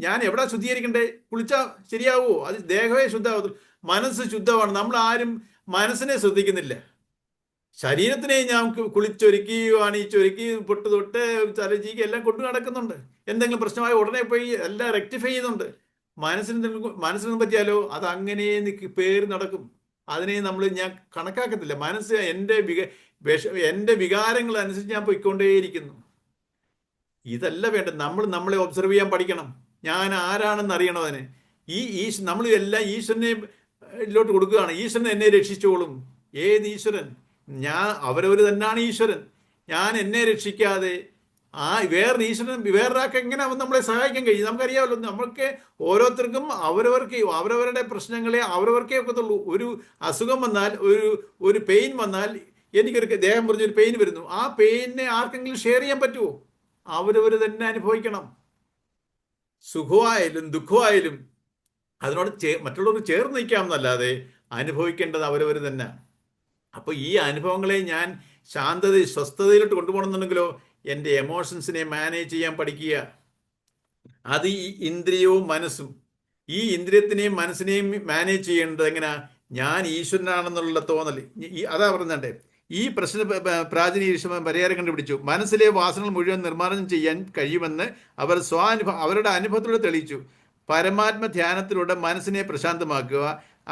ഞാൻ എവിടെ ശുദ്ധീകരിക്കണ്ടേ? കുളിച്ചാൽ ശരിയാവുമോ? അത് ദേഹമേ ശുദ്ധമാവത്തുള്ളൂ. മനസ്സ് ശുദ്ധമാണ്. നമ്മൾ ആരും മനസ്സിനെ ശ്രദ്ധിക്കുന്നില്ല. ശരീരത്തിനെ ഞാൻ കുളിച്ചൊരുക്കി, അണിയിച്ചൊരുക്കി, പൊട്ട് തൊട്ട് തലചീക്ക് എല്ലാം കൊണ്ടു നടക്കുന്നുണ്ട്. എന്തെങ്കിലും പ്രശ്നമായ ഉടനെ പോയി എല്ലാം റെക്ടിഫൈ ചെയ്യുന്നുണ്ട്. മനസ്സിനെ പറ്റിയാലോ അത് അങ്ങനെ പേര് നടക്കും. അതിനെ ഞാൻ കണക്കാക്കത്തില്ല. മനസ്സ് എൻ്റെ വികാരങ്ങൾ അനുസരിച്ച് ഞാൻ പോയിക്കൊണ്ടേയിരിക്കുന്നു. ഇതല്ല വേണ്ടത്. നമ്മളെ ഒബ്സർവ് ചെയ്യാൻ പഠിക്കണം. ഞാൻ ആരാണെന്ന് അറിയണം. അതിന് നമ്മൾ എല്ലാം ഈശ്വരനെ കൊടുക്കുകയാണ്. ഈശ്വരൻ എന്നെ രക്ഷിച്ചോളും. ഏത് ഈശ്വരൻ? അവരവർ തന്നെയാണ് ഈശ്വരൻ. ഞാൻ എന്നെ രക്ഷിക്കാതെ വേറൊരു ഈശ്വരൻ വേറൊരാൾക്ക് എങ്ങനെ അവൻ നമ്മളെ സഹായിക്കാൻ കഴിയും? നമുക്കറിയാമല്ലോ, നമ്മൾക്ക് ഓരോരുത്തർക്കും അവരവരുടെ പ്രശ്നങ്ങളെ അവരവർക്കേ ഒക്കത്തുള്ളൂ. ഒരു അസുഖം വന്നാൽ, ഒരു പെയിൻ വന്നാൽ, എനിക്കൊരു ദേഹം മുറിഞ്ഞൊരു പെയിൻ വരുന്നു, ആ പെയിനെ ആർക്കെങ്കിലും ഷെയർ ചെയ്യാൻ പറ്റുമോ? അവരവർ തന്നെ അനുഭവിക്കണം. സുഖമായാലും ദുഃഖമായാലും അതിനോട് മറ്റുള്ളവർ ചേർന്ന് നിൽക്കാമെന്നല്ലാതെ അനുഭവിക്കേണ്ടത് അവരവർ തന്നെ. അപ്പോൾ ഈ അനുഭവങ്ങളെ ഞാൻ സ്വസ്ഥതയിലോട്ട് കൊണ്ടുപോകണമെന്നുണ്ടെങ്കിലോ എൻ്റെ എമോഷൻസിനെ മാനേജ് ചെയ്യാൻ പഠിക്കുക. അത് ഈ ഇന്ദ്രിയവും മനസ്സും, ഈ ഇന്ദ്രിയത്തിനെയും മനസ്സിനെയും മാനേജ് ചെയ്യേണ്ടത് എങ്ങനെയാ? ഞാൻ ഈശ്വരനാണെന്നുള്ള തോന്നൽ. അതാ പറഞ്ഞേ, ഈ പ്രശ്ന പ്രാചീന പരിഹാരം കണ്ടുപിടിച്ചു. മനസ്സിലെ വാസനകൾ മുഴുവൻ നിർമ്മാർജ്ജനം ചെയ്യാൻ കഴിയുമെന്ന് അവർ അവരുടെ അനുഭവത്തിലൂടെ തെളിയിച്ചു. പരമാത്മ ധ്യാനത്തിലൂടെ മനസ്സിനെ പ്രശാന്തമാക്കുക,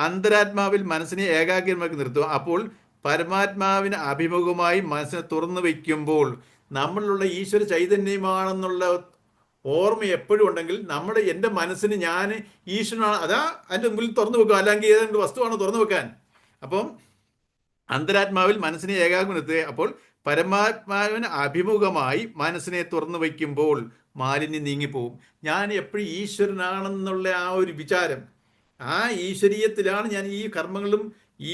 അന്തരാത്മാവിൽ മനസ്സിനെ ഏകാഗ്രമാക്കി നിർത്തുക. അപ്പോൾ പരമാത്മാവിന് അഭിമുഖമായി മനസ്സിനെ തുറന്നു വയ്ക്കുമ്പോൾ നമ്മളിലുള്ള ഈശ്വര ചൈതന്യമാണെന്നുള്ള ഓർമ്മ എപ്പോഴും ഉണ്ടെങ്കിൽ എൻ്റെ മനസ്സിന് ഞാൻ ഈശ്വരനാണ്, അതാ അതിൻ്റെ മുമ്പിൽ തുറന്നു വെക്കുക. അല്ലെങ്കിൽ ഏതെങ്കിലും വസ്തുവാണ് തുറന്നു വെക്കാൻ. അപ്പം അന്തരാത്മാവിൽ മനസ്സിനെ ഏകാഗ്രം നിർത്തുക. അപ്പോൾ പരമാത്മാവിന് അഭിമുഖമായി മനസ്സിനെ തുറന്നു വയ്ക്കുമ്പോൾ മാലിന്യം നീങ്ങിപ്പോവും. ഞാൻ എപ്പോഴും ഈശ്വരനാണെന്നുള്ള ആ ഒരു വിചാരം, ആ ഈശ്വരീയത്തിലാണ് ഞാൻ ഈ കർമ്മങ്ങളും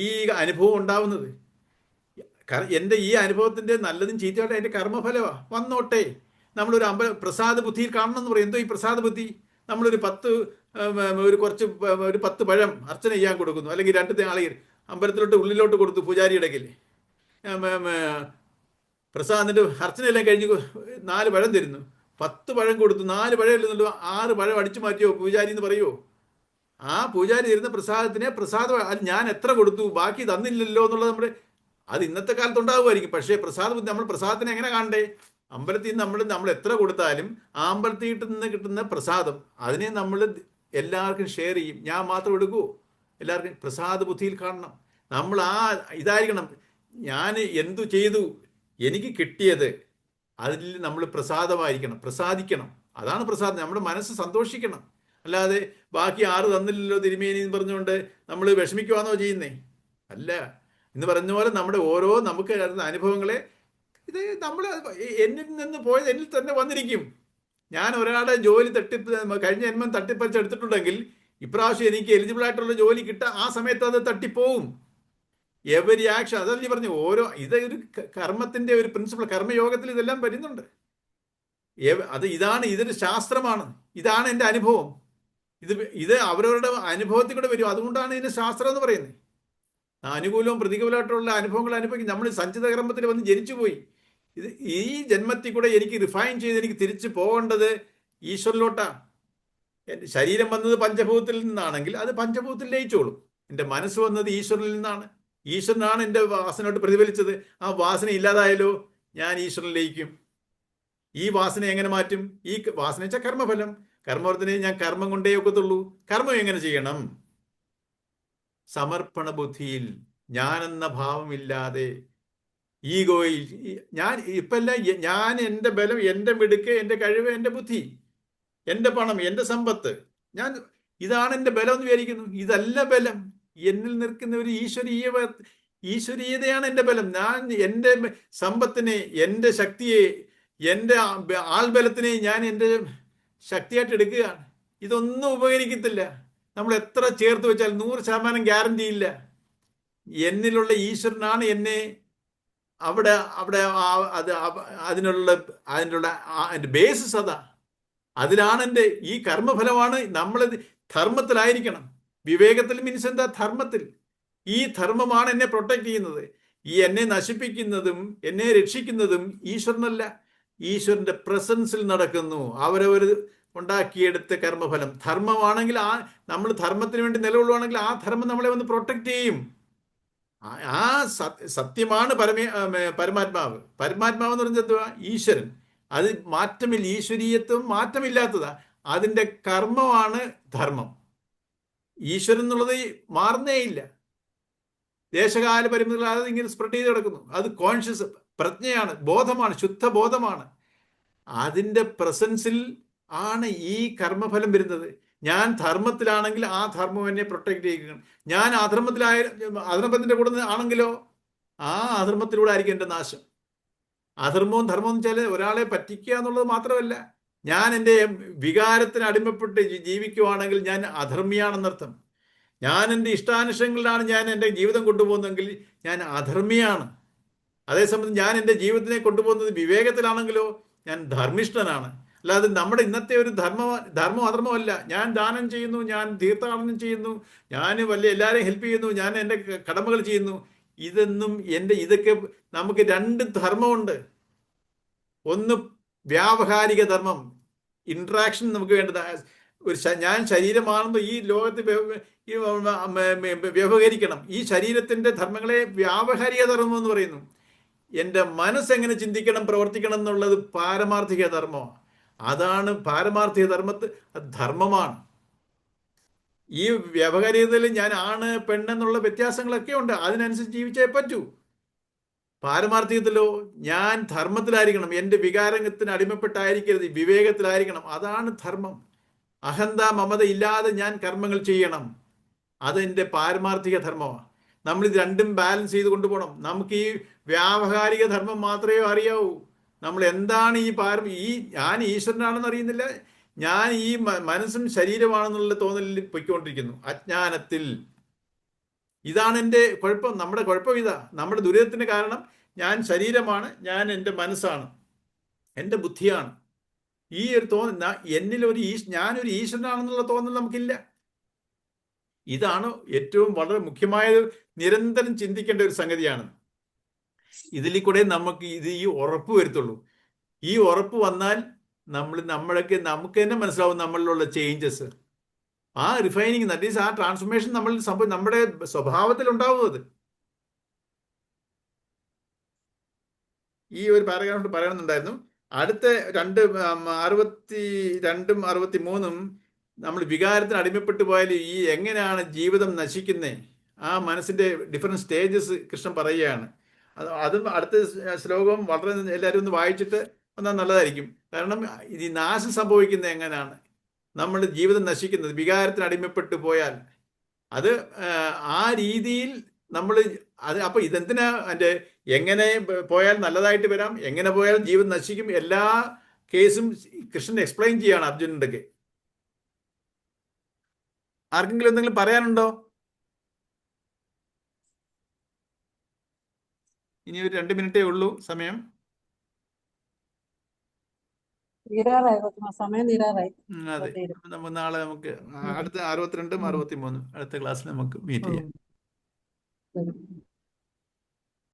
ഈ അനുഭവം ഉണ്ടാവുന്നത്. എൻ്റെ ഈ അനുഭവത്തിൻ്റെ നല്ലതും ചീത്തയായിട്ട് അതിൻ്റെ കർമ്മഫലമാണ്. വന്നോട്ടെ. നമ്മളൊരു പ്രസാദ ബുദ്ധിയിൽ കാണണം എന്ന് പറയും. എന്തോ ഈ പ്രസാദ ബുദ്ധി? നമ്മളൊരു 10 പഴം അർച്ചന ചെയ്യാൻ കൊടുക്കുന്നു, അല്ലെങ്കിൽ 2 നാളികേർ അമ്പലത്തിലോട്ട് ഉള്ളിലോട്ട് കൊടുത്തു പൂജാരിയുടെ കയ്യിൽ. പ്രസാദിൻ്റെ അർച്ചനയെല്ലാം കഴിഞ്ഞ് 4 പഴം തരുന്നു. 10 പഴം കൊടുത്തു, 4 പഴം ഇല്ലെന്നുള്ളൂ, 6 പഴം അടിച്ചു മാറ്റിയോ പൂജാരി എന്ന് പറയുമോ? ആ പൂജാരി തരുന്ന പ്രസാദം ഞാൻ എത്ര കൊടുത്തു, ബാക്കി തന്നില്ലല്ലോ എന്നുള്ളത് അത് ഇന്നത്തെ കാലത്ത് ഉണ്ടാകുമായിരിക്കും. പക്ഷേ നമ്മൾ പ്രസാദത്തിനെ എങ്ങനെ കാണണ്ടേ? അമ്പലത്തിൽ നിന്ന് നമ്മൾ എത്ര കൊടുത്താലും ആ അമ്പലത്തിൽ നിന്ന് കിട്ടുന്ന പ്രസാദം അതിനെ നമ്മൾ എല്ലാവർക്കും ഷെയർ ചെയ്യും. ഞാൻ മാത്രം എടുക്കുമോ? എല്ലാവർക്കും പ്രസാദ ബുദ്ധിയിൽ കാണണം. നമ്മൾ ഇതായിരിക്കണം. ഞാൻ എന്തു ചെയ്തു, എനിക്ക് കിട്ടിയത് അതിൽ നമ്മൾ പ്രസാദിക്കണം. അതാണ് പ്രസാദം. നമ്മുടെ മനസ്സ് സന്തോഷിക്കണം. അല്ലാതെ ബാക്കി 6 തന്നില്ലല്ലോ തിരുമേനി എന്ന് പറഞ്ഞുകൊണ്ട് നമ്മൾ വിഷമിക്കുവാന്നോ ചെയ്യുന്നേ? അല്ല. എന്ന് പറഞ്ഞ പോലെ നമ്മുടെ നമുക്ക് അനുഭവങ്ങളെ ഇത് നമ്മൾ എന്നിൽ നിന്ന് പോയത് എന്നിൽ തന്നെ വന്നിരിക്കും. ഞാൻ ഒരാളുടെ ജോലി കഴിഞ്ഞ ജന്മം തട്ടിപ്പറിച്ചെടുത്തിട്ടുണ്ടെങ്കിൽ ഇപ്രാവശ്യം എനിക്ക് എലിജിബിൾ ആയിട്ടുള്ള ജോലി കിട്ടുക ആ സമയത്ത് അത് തട്ടിപ്പോവും. എവരി ആക്ഷൻ, അതല്ലേ പറഞ്ഞു, ഇതൊരു കർമ്മത്തിന്റെ ഒരു പ്രിൻസിപ്പിൾ. കർമ്മയോഗത്തിൽ ഇതെല്ലാം വരുന്നുണ്ട്. ഇതൊരു ശാസ്ത്രമാണ്. ഇതാണ് എൻ്റെ അനുഭവം. ഇത് അവരവരുടെ അനുഭവത്തിൽ കൂടെ വരും. അതുകൊണ്ടാണ് ഇതിന് ശാസ്ത്രം എന്ന് പറയുന്നത്. അനുകൂലവും പ്രതികൂലമായിട്ടുള്ള അനുഭവങ്ങൾ അനുഭവിക്കും. നമ്മൾ സഞ്ചിത കർമ്മത്തിൽ വന്ന് ജനിച്ചുപോയി. ഈ ജന്മത്തിൽ കൂടെ എനിക്ക് റിഫൈൻ ചെയ്ത് എനിക്ക് തിരിച്ചു പോകേണ്ടത് ഈശ്വരനിലോട്ടാണ്. എൻ്റെ ശരീരം വന്നത് പഞ്ചഭൂതത്തിൽ നിന്നാണെങ്കിൽ അത് പഞ്ചഭൂതത്തിൽ ലയിച്ചോളും. എൻ്റെ മനസ്സ് വന്നത് ഈശ്വരനിൽ നിന്നാണ്. ഈശ്വരനാണ് എൻ്റെ വാസനയോട്ട് പ്രതിഫലിച്ചത്. ആ വാസന ഇല്ലാതായാലോ ഞാൻ ഈശ്വരനിൽ ലയിക്കും. ഈ വാസന എങ്ങനെ മാറ്റും? ഈ വാസന വെച്ചാൽ കർമ്മഫലം. കർമ്മഫലത്തിനെ ഞാൻ കർമ്മം കൊണ്ടേ ഒക്കത്തുള്ളൂ. കർമ്മം എങ്ങനെ ചെയ്യണം? സമർപ്പണ ബുദ്ധിയിൽ, ഞാനെന്ന ഭാവമില്ലാതെ, ഈഗോയിൽ. ഞാൻ എൻ്റെ ബലം, എൻ്റെ മിടുക്ക്, എൻ്റെ കഴിവ്, എൻ്റെ ബുദ്ധി, എൻ്റെ പണം, എൻ്റെ സമ്പത്ത്, ഇതാണ് എൻ്റെ ബലം എന്ന് വിചാരിക്കുന്നു. ഇതല്ല ബലം. എന്നിൽ നിൽക്കുന്ന ഒരു ഈശ്വരീയതയാണ് എൻ്റെ ബലം. ഞാൻ എൻ്റെ സമ്പത്തിനെ, എൻ്റെ ശക്തിയെ, എൻ്റെ ആൾബലത്തിനെ ഞാൻ എൻ്റെ ശക്തിയായിട്ട് എടുക്കുകയാണ്. ഇതൊന്നും ഉപകരിക്കത്തില്ല. നമ്മൾ എത്ര ചേർത്ത് വെച്ചാൽ 100% ഗ്യാരണ്ടി ഇല്ല. എന്നിലുള്ള ഈശ്വരനാണ് എന്നെ അതിൻ്റെ ബേസിസ് അതാ. അതിലാണ് എൻ്റെ ഈ കർമ്മഫലമാണ്. നമ്മൾ ധർമ്മത്തിലായിരിക്കണം. വിവേകത്തിൽ മീൻസ് എന്താ? ധർമ്മത്തിൽ. ഈ ധർമ്മമാണ് എന്നെ പ്രൊട്ടക്ട് ചെയ്യുന്നത്. ഈ എന്നെ നശിപ്പിക്കുന്നതും എന്നെ രക്ഷിക്കുന്നതും ഈശ്വരനല്ല, ഈശ്വരന്റെ പ്രസൻസിൽ നടക്കുന്നു. അവരവർ ഉണ്ടാക്കിയെടുത്ത കർമ്മഫലം ധർമ്മമാണെങ്കിൽ നമ്മൾ ധർമ്മത്തിന് വേണ്ടി നിലകൊള്ളുവാണെങ്കിൽ ആ ധർമ്മം നമ്മളെ വന്ന് പ്രൊട്ടക്ട് ചെയ്യും. ആ സത്യമാണ് പരമാത്മാവ്. പരമാത്മാവ് എന്ന് പറഞ്ഞാൽ എന്തുവാ? ഈശ്വരൻ. അത് മാറ്റമില്ല. ഈശ്വരീയത്വം മാറ്റമില്ലാത്തതാ. അതിൻ്റെ കർമ്മമാണ് ധർമ്മം. ഈശ്വരൻ എന്നുള്ളത് മാറുന്നേ ഇല്ല. ദേശകാല പരിമിതികളാതെ ഇങ്ങനെ സ്പ്രെഡ് ചെയ്ത് കിടക്കുന്നു. അത് കോൺഷ്യസ് പ്രജ്ഞയാണ്, ബോധമാണ്, ശുദ്ധബോധമാണ്. അതിൻ്റെ പ്രസൻസിൽ ആണ് ഈ കർമ്മഫലം വരുന്നത്. ഞാൻ ധർമ്മത്തിലാണെങ്കിൽ ആ ധർമ്മം എന്നെ പ്രൊട്ടക്ട് ചെയ്യുകയാണ്. ഞാൻ അധർമ്മത്തിൻ്റെ കൂടെ ആണെങ്കിലോ ആ അധർമ്മത്തിലൂടെ ആയിരിക്കും എൻ്റെ നാശം. അധർമ്മവും ധർമ്മവും എന്ന് വെച്ചാൽ ഒരാളെ പറ്റിക്കുക എന്നുള്ളത് മാത്രമല്ല. ഞാൻ എൻ്റെ വികാരത്തിന് അടിമപ്പെട്ട് ജീവിക്കുവാണെങ്കിൽ ഞാൻ അധർമ്മിയാണെന്നർത്ഥം. ഞാൻ എൻ്റെ ഇഷ്ടാനിഷ്ടങ്ങളിലാണ് ഞാൻ എൻ്റെ ജീവിതം കൊണ്ടുപോകുന്നതെങ്കിൽ ഞാൻ അധർമ്മിയാണ്. അതേസമയം ഞാൻ എൻ്റെ ജീവിതത്തിനെ കൊണ്ടുപോകുന്നത് വിവേകത്തിലാണെങ്കിലോ ഞാൻ ധർമ്മിഷ്ഠനാണ്. അല്ലാതെ നമ്മുടെ ഇന്നത്തെ ഒരു ധർമ്മം അധർമ്മമല്ല. ഞാൻ ദാനം ചെയ്യുന്നു, ഞാൻ തീർത്ഥാടനം ചെയ്യുന്നു, ഞാൻ എല്ലാവരെയും ഹെൽപ്പ് ചെയ്യുന്നു, ഞാൻ എൻ്റെ കടമകൾ ചെയ്യുന്നു. ഇതൊക്കെ നമുക്ക് രണ്ട് ധർമ്മമുണ്ട്. ഒന്ന് വ്യാവഹാരിക ധർമ്മം, ഇൻട്രാക്ഷൻ നമുക്ക് വേണ്ടത്. ഞാൻ ശരീരമാണെന്ന് ഈ ലോകത്ത് വ്യവഹരിക്കണം. ഈ ശരീരത്തിൻ്റെ ധർമ്മങ്ങളെ വ്യാവഹാരിക ധർമ്മം എന്ന് പറയുന്നു. എൻ്റെ മനസ്സെങ്ങനെ ചിന്തിക്കണം, പ്രവർത്തിക്കണം എന്നുള്ളത് പാരമാർത്ഥിക ധർമ്മമാണ്. അതാണ് പാരമാർത്ഥിക ധർമ്മമാണ്. ഈ വ്യവഹാരികതയിൽ ഞാൻ ആണ് പെണ്ണെന്നുള്ള വ്യത്യാസങ്ങളൊക്കെ ഉണ്ട്, അതിനനുസരിച്ച് ജീവിച്ചേ പറ്റൂ. പാരമാർത്ഥികത്തിലോ ഞാൻ ധർമ്മത്തിലായിരിക്കണം, എൻ്റെ വികാരത്തിന് അടിമപ്പെട്ടായിരിക്കരുത്, വിവേകത്തിലായിരിക്കണം. അതാണ് ധർമ്മം. അഹന്ത മമത ഇല്ലാതെ ഞാൻ കർമ്മങ്ങൾ ചെയ്യണം. അതെൻ്റെ പാരമാർത്ഥിക ധർമ്മമാണ്. നമ്മളിത് രണ്ടും ബാലൻസ് ചെയ്ത് കൊണ്ടുപോകണം. നമുക്ക് ഈ വ്യാവഹാരിക ധർമ്മം മാത്രമേ അറിയാവൂ. നമ്മൾ എന്താണ് ഞാൻ ഈശ്വരനാണെന്ന് അറിയുന്നില്ല, ഞാൻ ഈ മനസ്സും ശരീരമാണെന്നുള്ള തോന്നലിൽ പൊയ്ക്കൊണ്ടിരിക്കുന്നു അജ്ഞാനത്തിൽ. ഇതാണ് എൻ്റെ കുഴപ്പം. നമ്മുടെ കുഴപ്പം ഇതാ. നമ്മുടെ ദുരിതത്തിന് കാരണം ഞാൻ ശരീരമാണ്, ഞാൻ എൻ്റെ മനസ്സാണ്, എൻ്റെ ബുദ്ധിയാണ്. ഈ ഒരു ഞാനൊരു ഈശ്വരനാണെന്നുള്ള തോന്നൽ നമുക്കില്ല. ഇതാണ് ഏറ്റവും വളരെ മുഖ്യമായത്. നിരന്തരം ചിന്തിക്കേണ്ട ഒരു സംഗതിയാണ്. ഇതിൽ കൂടെ നമുക്ക് ഈ ഉറപ്പ് വരുത്തുള്ളൂ. ഈ ഉറപ്പ് വന്നാൽ നമുക്ക് തന്നെ മനസ്സിലാവും നമ്മളിലുള്ള ചേഞ്ചസ്. ആ റിഫൈനിങ്, ദാറ്റ് ഈസ് ആ ട്രാൻസ്ഫോർമേഷൻ നമ്മുടെ സ്വഭാവത്തിൽ ഉണ്ടാവുന്നത്. ഈ ഒരു പാരഗ്രാഫ് പറയണമെന്നുണ്ടായിരുന്നു. അടുത്ത 62 63 നമ്മൾ വികാരത്തിന് അടിമപ്പെട്ടു പോയാൽ എങ്ങനെയാണ് ജീവിതം നശിക്കുന്നത്, ആ മനസ്സിന്റെ ഡിഫറെന്റ് സ്റ്റേജസ് കൃഷ്ണൻ പറയുകയാണ്. അതും അടുത്ത ശ്ലോകം വളരെ എല്ലാവരും ഒന്ന് വായിച്ചിട്ട് വന്നാൽ നല്ലതായിരിക്കും. കാരണം ഈ നാശം സംഭവിക്കുന്നത് എങ്ങനെയാണ്, നമ്മുടെ ജീവിതം നശിക്കുന്നത് വികാരത്തിന് അടിമപ്പെട്ടു പോയാൽ. അത് ആ രീതിയിൽ നമ്മൾ അപ്പൊ ഇതെന്തിനാ എങ്ങനെ പോയാൽ നല്ലതായിട്ട് വരാം, എങ്ങനെ പോയാൽ ജീവൻ നശിക്കും, എല്ലാ കേസും കൃഷ്ണൻ എക്സ്പ്ലെയിൻ ചെയ്യാണ് അർജുനന്റെ. ആർക്കെങ്കിലും എന്തെങ്കിലും പറയാനുണ്ടോ? ഇനി ഒരു 2 മിനിറ്റേ ഉള്ളൂ സമയം. സമയം തീരാറായി. അതെ, നാളെ നമുക്ക് അടുത്ത 62 63 അടുത്ത ക്ലാസ്സിൽ നമുക്ക് മീറ്റ് ചെയ്യാം.